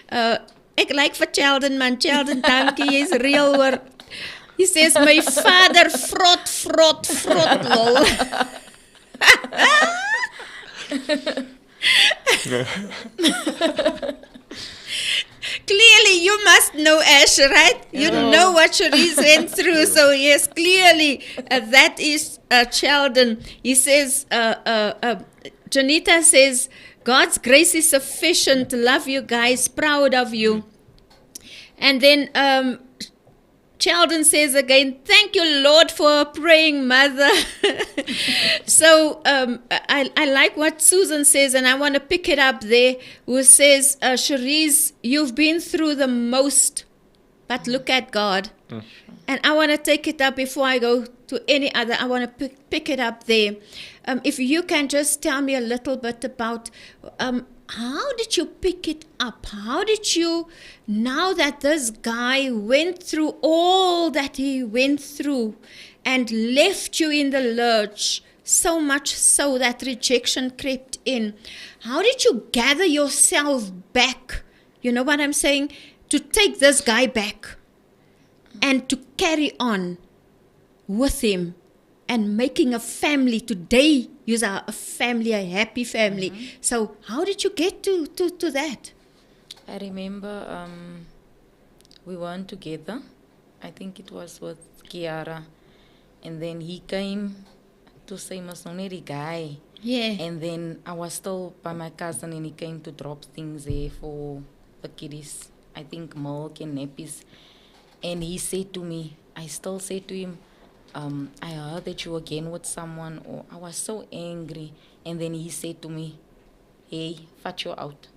Ek like vir Sheldon, man. Sheldon, dankie, jy's real hoor. He says, my father frot, lol. Clearly, you must know Ash, right? You know what Shireeze went through. So yes, clearly that is Sheldon. He says, Janita says, God's grace is sufficient. Love you guys, proud of you. And then Sheldon says again, thank you, Lord, for a praying mother. So I like what Susan says, and I want to pick it up there, who says, Shireeze, you've been through the most, but look at God. And I want to take it up before I go to any other. I want to pick it up there. If you can just tell me a little bit about how did you pick it up? How did you, now that this guy went through all that he went through and left you in the lurch, so much so that rejection crept in, how did you gather yourself back? You know what I'm saying? To take this guy back and to carry on with him and making a family. Today, you are a family, a happy family. So how did you get to that? I remember we weren't together. I think it was with Kiara. And then he came to say, Masoneri guy. Yeah. And then I was still by my cousin, and he came to drop things there for the kiddies. I think milk and nappies. And he said to me, I still said to him, I heard that you again with someone, or I was so angry. And then he said to me, hey, fat you out.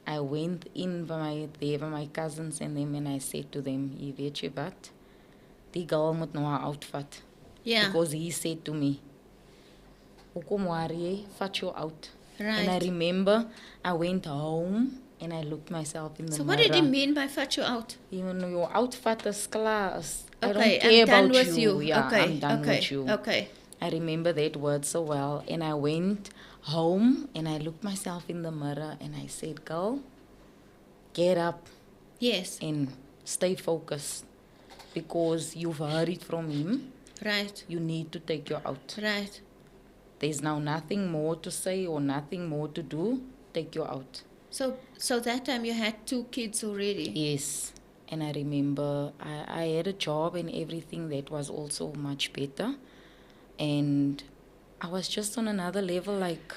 I went in by my cousins and them, and I said to them, jy weet jy wat, die girl moet nou haar outvat. Yeah. Because he said to me, hoekom worry jy, vat you out. Right. And I remember I went home and I looked myself in the So mirror. what did he mean by fat you out? Even your outfit is klaar. I don't Okay, care I'm done about with you. Yeah, Okay, I'm done okay, with you. okay. I remember that word so well. And I went home and I looked myself in the mirror and I said, girl, get up Yes. and stay focused. Because you've heard it from him, Right. you need to take you out. Right. There's now nothing more to say or nothing more to do. Take you out. So that time you had 2 kids already. Yes. And I remember I had a job and everything that was also much better. And I was just on another level, like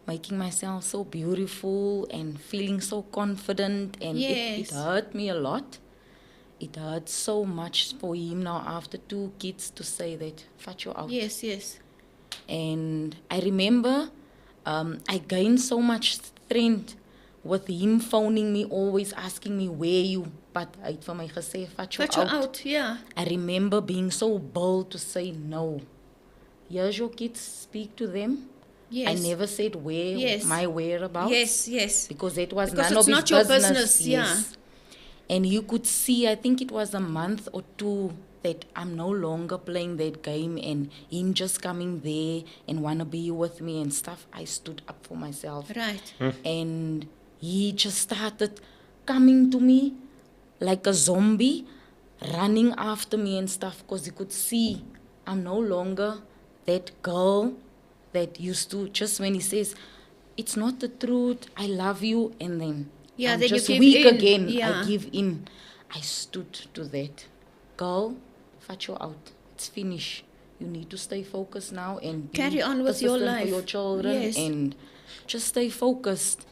making myself so beautiful and feeling so confident. And it Yes. hurt me a lot. It hurt so much for him now after 2 kids to say that, "Fat you out." Yes, yes. And I remember I gained so much strength with him phoning me, always asking me, "Where you?" But uit van my gesê, "Vat jou Vat you out." out, yeah. I remember being so bold to say no. Here's your kids, speak to them. Yes. I never said where, Yes. my whereabouts. Yes, yes. Because that was Because none it's of his not your business. business, yeah. Yes. And you could see, I think it was a month or 2 that I'm no longer playing that game, and him just coming there and want to be with me and stuff. I stood up for myself. Right. And he just started coming to me like a zombie, running after me and stuff, because he could see I'm no longer that girl that used to, just when he says, "It's not the truth, I love you," and then Yeah, I'm then you just give weak in. again. Yeah. I give in. I stood to that. Girl, vat you out. It's finished. You need to stay focused now and be Carry on with your persistent life. for your children. Yes. And just stay focused.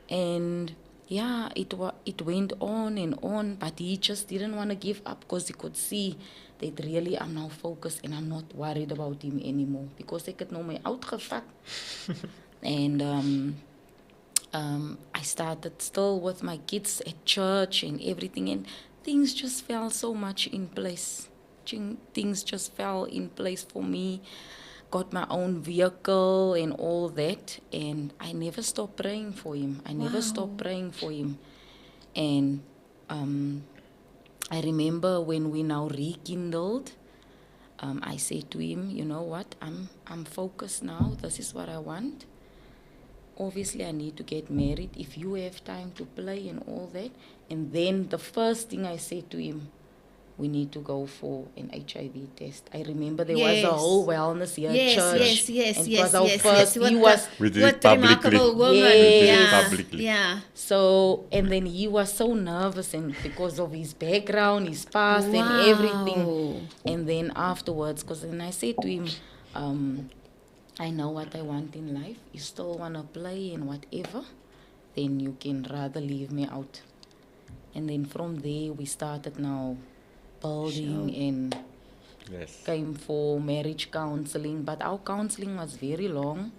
And yeah, it went on, but he just didn't want to give up because he could see that really I'm now focused and I'm not worried about him anymore. Because ek het nou my uitgevat. And I started still with my kids at church and everything, and things just fell so much in place. Things just fell in place for me. Got my own vehicle and all that, and I never stopped praying for him. I never stopped praying for him. And I remember when we now rekindled, I said to him, "You know what, I'm focused now. This is what I want. Obviously, I need to get married if you have time to play and all that." And then the first thing I said to him, "We need to go for an HIV test." I remember there was a Yes. whole wellness here at Yes, church. yes, and yes, it was our yes, first, yes. he was, We did What it publicly. remarkable woman. Yes. We did it Yeah. publicly. Yeah. so, and then he was so nervous, and because of his background, his past and everything. Wow. And then afterwards, because then I said to him, "I know what I want in life. You still want to play and whatever, then you can rather leave me out." And then from there, we started now building and Yes. came for marriage counseling. But our counseling was very long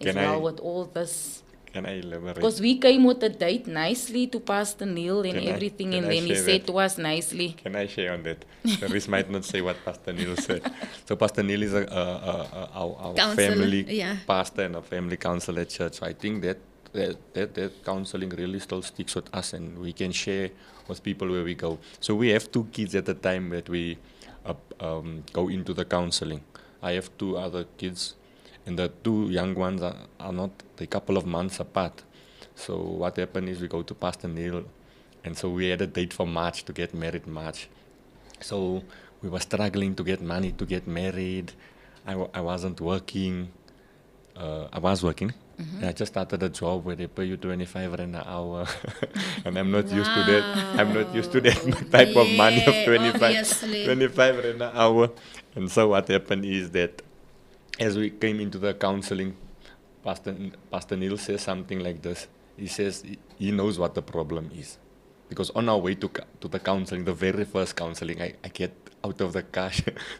as Can well I- with all this. Can I elaborate? Because we came with a date nicely to Pastor Neil and Can I- everything, can and I then he share said that? to us nicely. Can I share on that? Shireeze might not say what Pastor Neil said. So Pastor Neil is our Counselor, family yeah. pastor and a family counselor at church. So I think that counseling really still sticks with us, and we can share with people where we go. So we have 2 kids at the time that we go into the counseling. I have 2 other kids, and the 2 young ones are not a couple of months apart. So what happened is we go to Pastor Neil, and so we had a date for March to get married March. So we were struggling to get money to get married. I wasn't working. I was working. And I just started a job where they pay you 25 rand an hour. And I'm not used to that. I'm not used to that type of money of Yeah, 25 obviously. 25 rand an hour. And so what happened is that as we came into the counseling, Pastor Neil says something like this. He says he knows what the problem is. Because on our way to the counseling, the very first counseling, I get out of the car,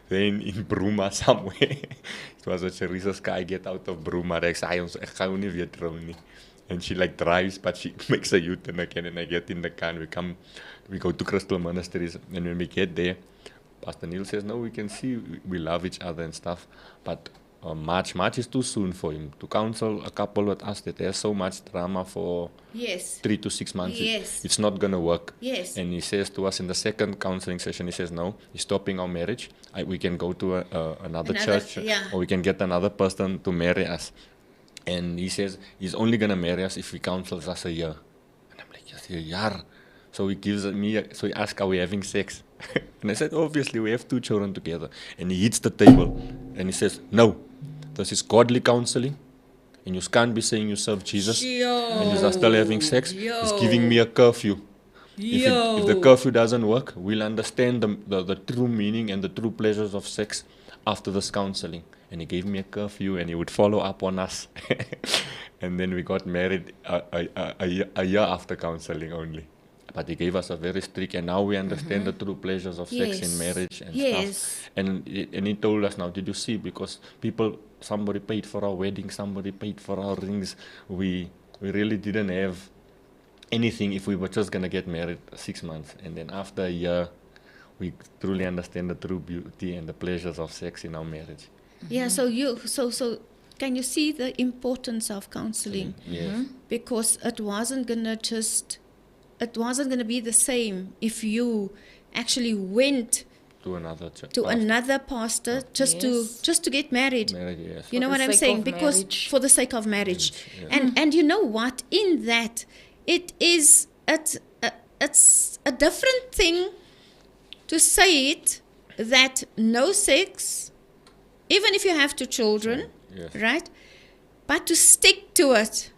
then in Bruma somewhere. It was a Shireese's car. I get out of Bruma. I say, "Ek gaan nie weer trou nie." And she like drives, but she makes a U-turn again, and I get in the car and we go to Crystal Monasteries. And when we get there, Pastor Neil says, "No, we can see we love each other and stuff, but March is too soon for him to counsel a couple with us that has so much drama for Yes. 3 to 6 months. Yes. It's not going to work." Yes. And he says to us in the second counseling session, he says, "No, he's stopping our marriage. We can go to another church, yeah. or we can get another person to marry us." And he says he's only going to marry us if he counsels us a year. And I'm like, "Yes, a year. So he gives me, so he asks, are we having sex? And I said, obviously, we have 2 children together. And he hits the table and he says, no, this is godly counseling. And you can't be saying you serve Jesus and you are still having sex. He's giving me a curfew. If the curfew doesn't work, we'll understand the true meaning and the true pleasures of sex after this counseling. And he gave me a curfew and he would follow up on us. And then we got married a year after counseling only. But he gave us a very strict, and now we understand the true pleasures of sex in marriage and stuff. And he told us now, did you see, because somebody paid for our wedding, somebody paid for our rings. We really didn't have anything if we were just going to get married 6 months. And then after a year, we truly understand the true beauty and the pleasures of sex in our marriage. Yeah, so can you see the importance of counseling? Yes. Because it wasn't gonna be the same if you actually went To another another pastor just to get married. Yes. You know what I'm saying? Because for the sake of marriage. And you know what? In that, it's a different thing to say it, that no sex, even if you have 2 children, right? But to stick to it,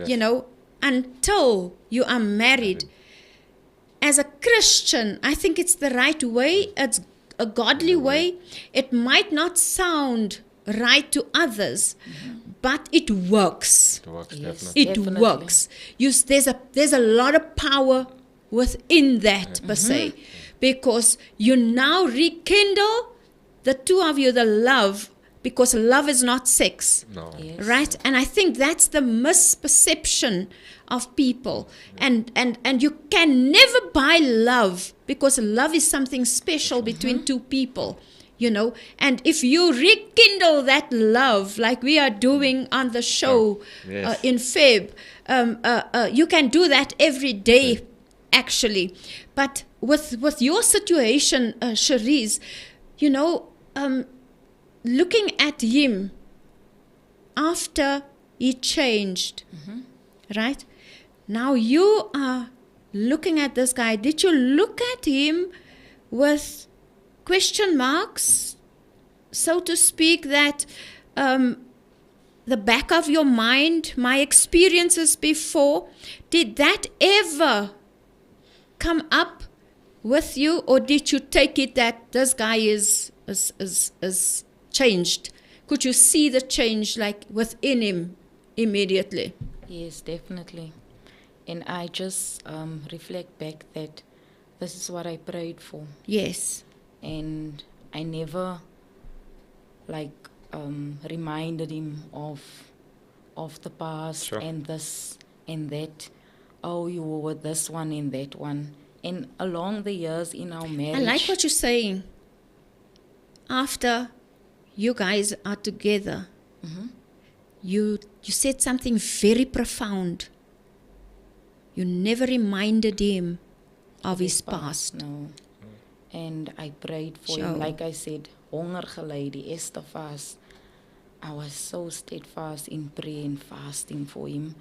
you know, until you are married. As a Christian, I think it's the right way. It's a godly way. It might not sound right to others, but it works. It works, definitely. It works. There's a lot of power within that, per se, because you now rekindle the 2 of you, the love, because love is not sex. No. Yes. Right? And I think that's the misperception of people. And you can never buy love, because love is something special between 2 people, you know. And if you rekindle that love, like we are doing on the show in Feb, you can do that every day, actually. But with your situation, Shireeze, you know, looking at him after he changed, right? Now you are looking at this guy. Did you look at him with question marks, so to speak, that the back of your mind, my experiences before, did that ever come up with you, or did you take it that this guy is changed? Could you see the change like within him immediately? Yes, definitely. And I just reflect back that this is what I prayed for. Yes. And I never reminded him of the past and this and that. Oh, you were with this one and that one. And along the years in our marriage, I like what you're saying. After you guys are together, you said something very profound. You never reminded him of his past. No. And I prayed for him. Like I said, honger gelei, die Esther fast. I was so steadfast in prayer and fasting for him.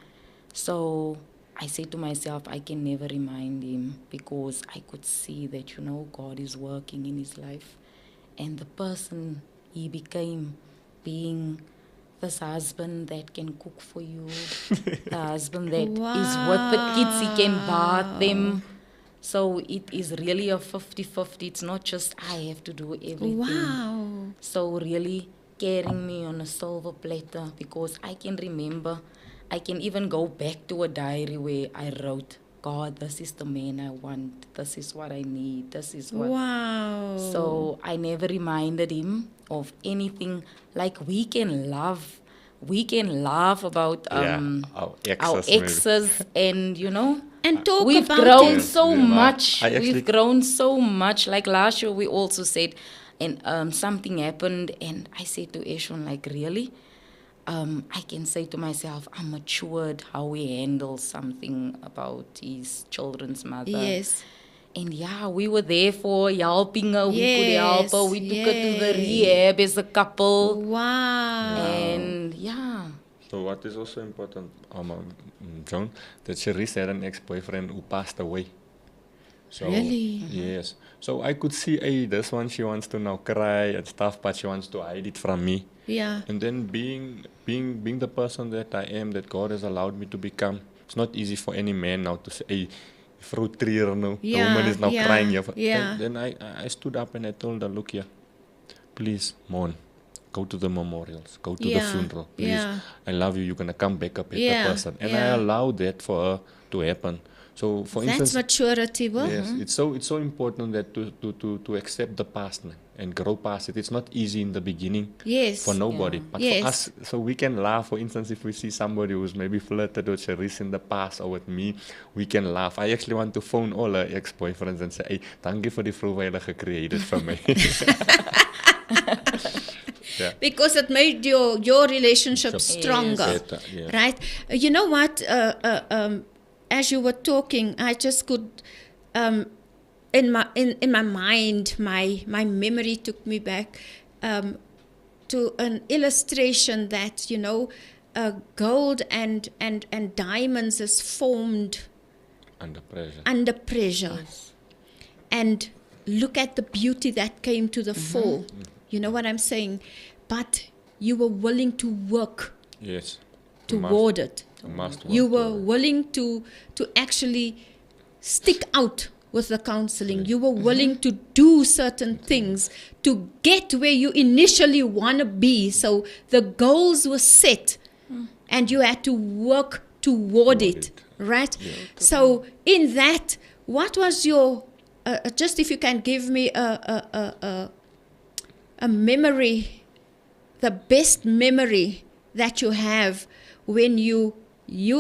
So I said to myself, I can never remind him, because I could see that, you know, God is working in his life. And the person he became, being this husband that can cook for you, the husband that is with the kids, he can bath them. So it is really a 50-50. It's not just I have to do everything. Wow. So really carrying me on a silver platter, because I can remember, I can even go back to a diary where I wrote, God, this is the man I want. This is what I need. This is what. Wow. So I never reminded him of anything. Like we can laugh about our our exes and, you know. And talk We've about grown it. so much. We've grown so much. Like last year, we also said, and something happened, and I said to Ashton, like, really? I can say to myself, I'm matured how we handle something about his children's mother. Yes. And yeah, we were there for helping her. We could help her. We took her to the rehab as a couple. Wow. And yeah. So what is also important, Joan, that Shireeze had an ex-boyfriend who passed away. So, Really? Yes. So I could see, hey, this one she wants to now cry and stuff, but she wants to hide it from me. Yeah. And then being the person that I am, that God has allowed me to become, it's not easy for any man now to say, hey, fruit tree, no, the woman is now crying here. Yeah. Then I stood up and I told her, look here, please, Mon, go to the memorials, go to the Yeah, funeral, please. yeah. I love you, you're going to come back a better Yeah, person. And I yeah. allowed that for her to happen. So, for That's instance, maturity, well. yes, it's so important that to accept the past, man, and grow past it. It's not easy in the beginning Yes. for nobody, Yeah. but Yes. for us, so we can laugh. For instance, if we see somebody who's maybe flirted with Shireeze in the past or with me, we can laugh. I actually want to phone all her ex-boyfriends and say, hey, thank you for the vrou wat jy created for me. Yeah. Because it made your relationship Yes. stronger. Better, yes. Right? You know what? As you were talking, I just could, in my mind, my memory took me back to an illustration that, gold and diamonds is formed Under pressure. under pressure. And look at the beauty that came to the fore. You know what I'm saying? But you were willing to work Yes. toward it. You must You work were toward it. willing to actually stick out with the counseling. You were willing to do certain things to get where you initially want to be. So the goals were set and you had to work toward it, right? So in that, what was your, just if you can give me a memory, the best memory that you have when you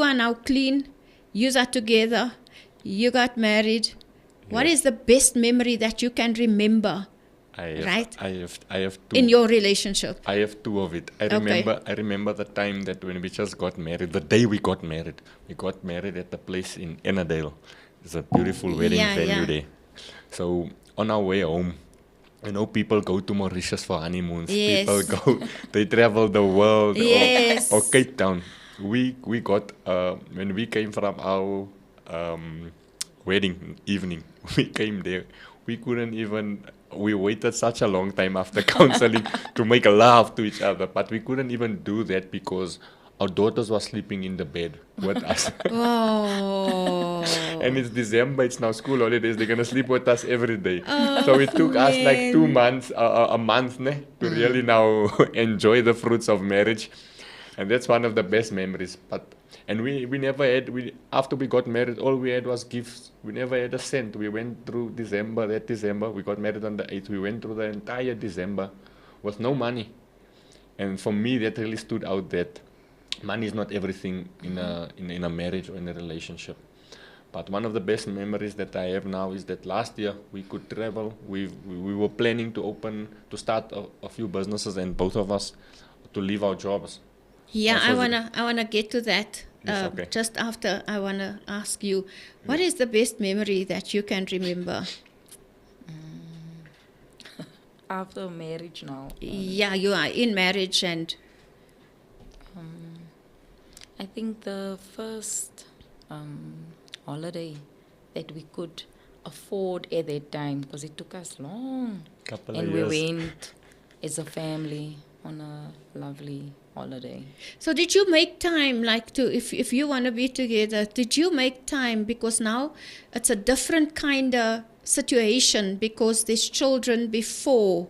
are now clean, you are together, you got married. What Yeah. is the best memory that you can remember I have two. in your relationship? I have two of it. I remember the time that when we just got married, the day we got married at the place in Ennerdale. It's a beautiful wedding Yeah, venue yeah. there. So on our way home, people go to Mauritius for honeymoons. Yes. People they travel the world Yes. or Cape Town. We got, when we came from our wedding evening, we came there. We waited such a long time after counseling to make love to each other, but we couldn't even do that because our daughters were sleeping in the bed with us. Oh. And it's December, it's now school holidays, they're going to sleep with us every day. So it took us like 2 months, a month to really now enjoy the fruits of marriage. And that's one of the best memories. And we never had, after we got married, all we had was gifts. We never had a cent. We went through that December, we got married on the 8th, we went through the entire December with no money. And for me, that really stood out, that money is not everything in a marriage or in a relationship. But one of the best memories that I have now is that last year we could travel. We were planning to start a few businesses, and both of us to leave our jobs. Yeah, Also I wanna get to that. Yes, okay. Just after, I wanna ask you, what is the best memory that you can remember? After marriage now, Yeah, you are in marriage and I think the first holiday that we could afford at that time, because it took us long, Couple and of we years. went as a family on a lovely holiday. so did you make time, like, to if you want to be together, did you make time? Because now it's a different kind of situation because there's children before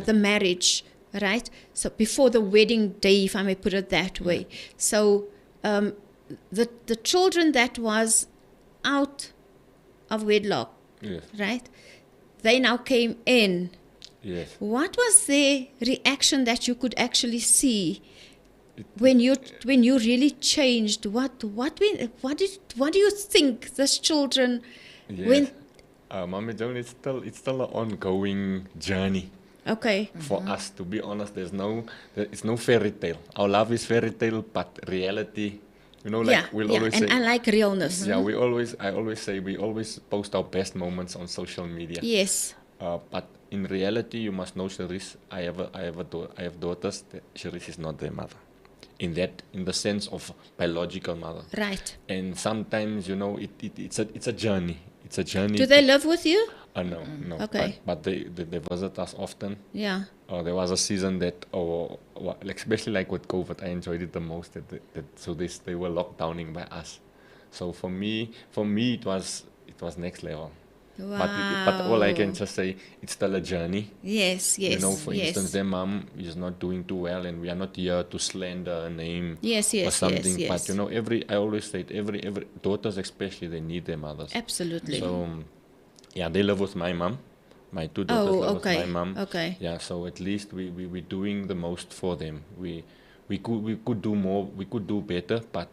the marriage, right? So before the wedding day, if I may put it that way. So the children that was out of wedlock, Yes, right? They now came in. yes. What was their reaction that you could actually see when you really changed? What do you think these children Yes. when? Mommy Joan, it's still an ongoing journey Okay. for us. To be honest, it's no fairy tale. Our love is fairy tale, but reality, we'll always and say. I like realness. Yeah, I always say we always post our best moments on social media. Yes. But in reality, you must know, Shireeze, I have daughters. Shireeze is not their mother, in the sense of biological mother. Right. And sometimes, it's a journey. it's a journey. Do they live with you? No. Okay. But they visit us often. Yeah. There was a season that, especially like with COVID, I enjoyed it the most. So they were locked downing by us. So for me, it was next level. Wow. But all I can just say, it's still a journey. Yes. You know, for instance, their mom is not doing too well, and we are not here to slander her name or something. Yes. But you know, I always say, every daughters especially, they need their mothers. Absolutely. So yeah, they live with my mom. My two daughters live with my mom. Okay. Yeah, so at least we're doing the most for them. We could do more. We could do better, but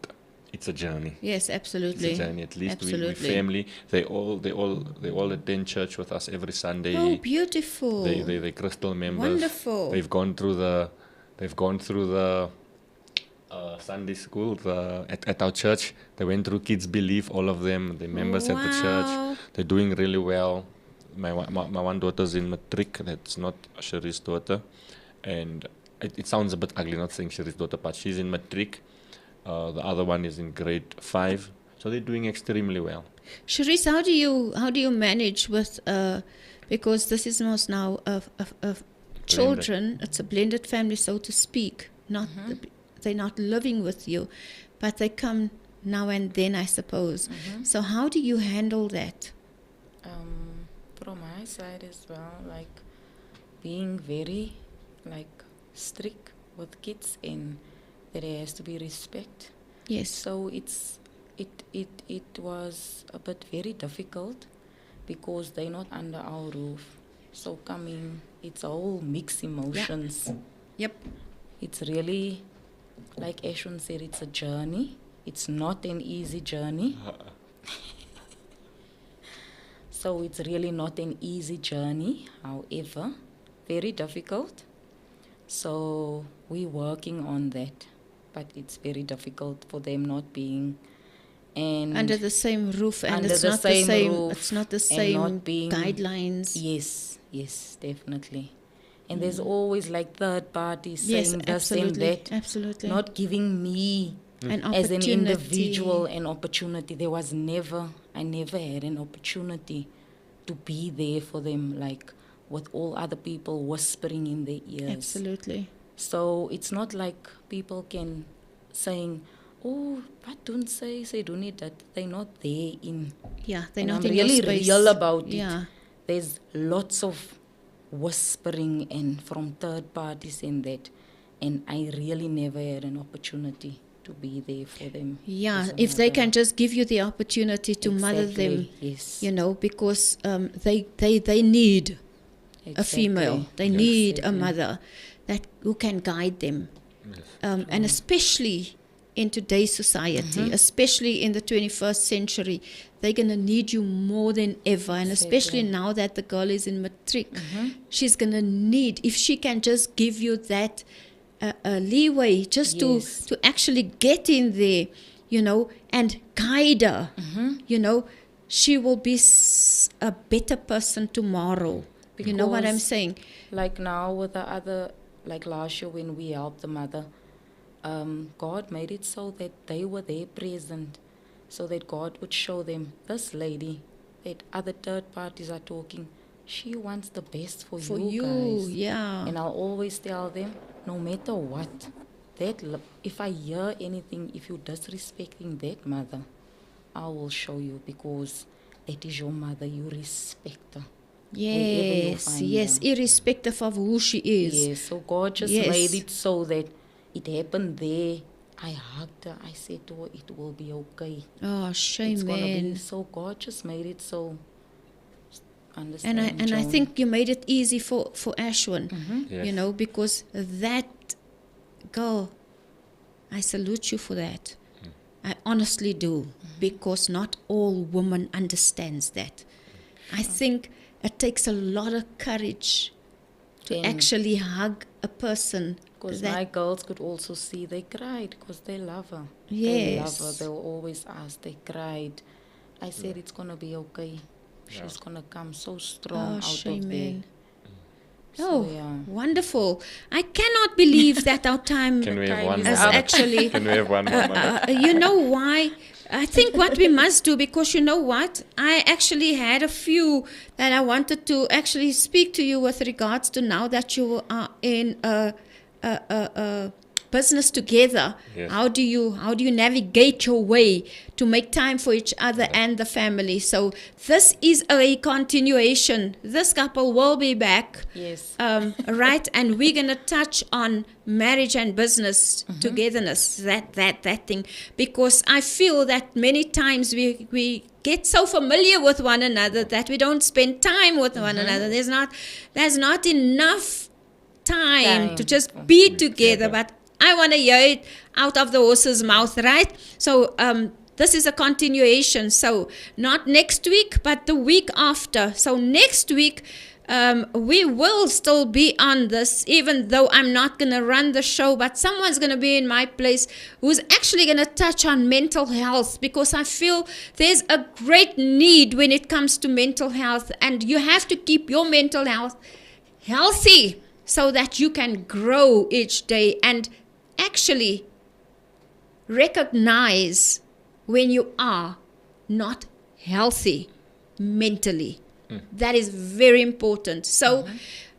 it's a journey. Yes, absolutely. It's a journey. At least we family. They all attend church with us every Sunday. Oh, beautiful. They crystal members. Wonderful. They've gone through the Sunday school at our church. They went through Kids Believe, all of them. They're members at the church. They're doing really well. My one daughter's in matric. That's not Shiree's daughter, and it sounds a bit ugly not saying Shiree's daughter, but she's in matric. The other one is in grade 5, so they're doing extremely well. Shireeze, how do you manage with because this is most now of children? It's a blended family, so to speak. Not they're not living with you, but they come now and then, I suppose. So how do you handle that? From my side as well, like being very strict with kids, and that there has to be respect. Yes. So it was a bit very difficult because they're not under our roof. So it's all mixed emotions. Yep. It's really, like Ashwyn said, it's a journey. It's not an easy journey. So it's really not an easy journey, however, very difficult. So we're working on that, but it's very difficult for them not being under the same roof, and under it's the not same the same. roof It's not the and same not being, guidelines. Yes, definitely. And there's always like third parties saying this and that, absolutely, not giving me as an individual an opportunity. I never had an opportunity to be there for them, like with all other people whispering in their ears. Absolutely. So it's not like people can saying, oh, but don't say don't need that. They're not there in. Yeah, they're and not I'm in really your space. real about Yeah. it. There's lots of whispering and from third parties in that, and I really never had an opportunity to be there for them. Yeah, if they can just give you the opportunity to mother them, yes, because they need a female. They need a mother who can guide them, and especially in today's society, especially in the 21st century, they're going to need you more than ever. And especially now that the girl is in matric, she's going to need, if she can just give you that leeway just to actually get in there, and guide her, she will be a better person tomorrow. Because you know what I'm saying? Like now with the other, like last year when we helped the mother, God made it so that they were there present, so that God would show them, this lady that other third parties are talking, she wants the best for you guys. Yeah. And I'll always tell them, no matter what, if I hear anything, if you're disrespecting that mother, I will show you, because that is your mother. You respect her. Yes, irrespective of who she is. Yes, so God just made it so that it happened there. I hugged her. I said to her, it will be okay. Oh, shame, it's man. Gonna be, so God just made it so. Understand, and I think you made it easy for Ashwyn, Yes. because that girl, I salute you for that. I honestly do, because not all women understands that. I think it takes a lot of courage to actually hug a person. Because my girls could also see they cried because they love her. Yes. They love her. They will always ask. They cried. I said it's going to be okay. She's going to come so strong out of there. So, wonderful. I cannot believe that our time Can we have one is more? actually... Can we have one more? you know why? I think what we must do, because you know what? I actually had a few that I wanted to actually speak to you with regards to now that you are in a business together. Yes. How do you navigate your way to make time for each other and the family? So this is a continuation. This couple will be back. Yes. Right, and we're gonna touch on marriage and business togetherness, that thing, because I feel that many times we get so familiar with one another that we don't spend time with one another. There's not enough time to just be together. But I want to hear it out of the horse's mouth, right? So this is a continuation. So not next week, but the week after. So next week, we will still be on this, even though I'm not going to run the show, but someone's going to be in my place who's actually going to touch on mental health, because I feel there's a great need when it comes to mental health, and you have to keep your mental health healthy so that you can grow each day and actually recognize when you are not healthy mentally. That is very important. So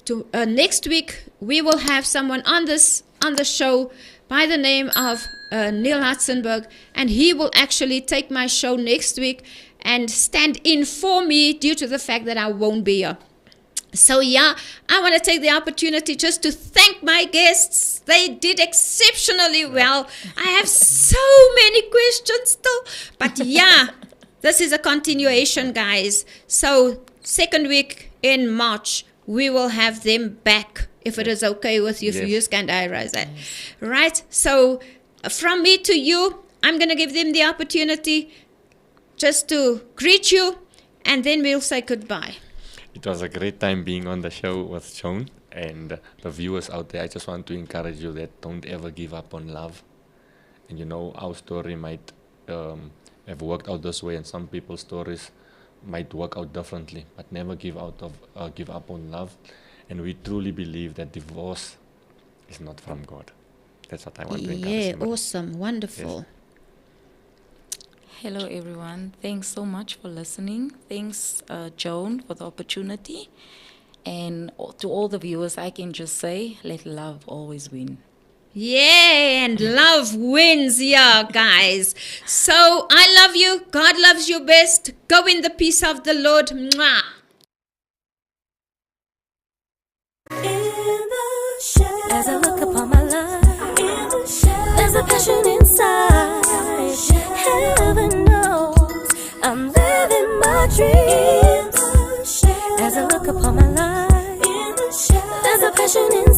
to next week we will have someone on the show by the name of Neil Hudsenberg, and he will actually take my show next week and stand in for me due to the fact that I won't be here. So yeah, I want to take the opportunity just to thank my guests. They did exceptionally well. I have so many questions still, but yeah, this is a continuation, guys. So second week in March, we will have them back, if it is okay with you. If you can raise that. Right? So from me to you, I'm going to give them the opportunity just to greet you, and then we'll say goodbye. It was a great time being on the show with Joan, and the viewers out there. I just want to encourage you that don't ever give up on love. And you know, our story might have worked out this way, and some people's stories might work out differently, but never give up on love. And we truly believe that divorce is not from God. That's what I want to encourage. Yeah, awesome, wonderful. Yes. Hello, everyone. Thanks so much for listening. Thanks, Joan, for the opportunity. And to all the viewers, I can just say, let love always win. Yeah, and love wins, yeah, guys. So I love you. God loves you best. Go in the peace of the Lord. Mwah. As I look upon my life, there's a passion inside. Heaven knows I'm living my dreams. As I look upon my life, there's a passion inside.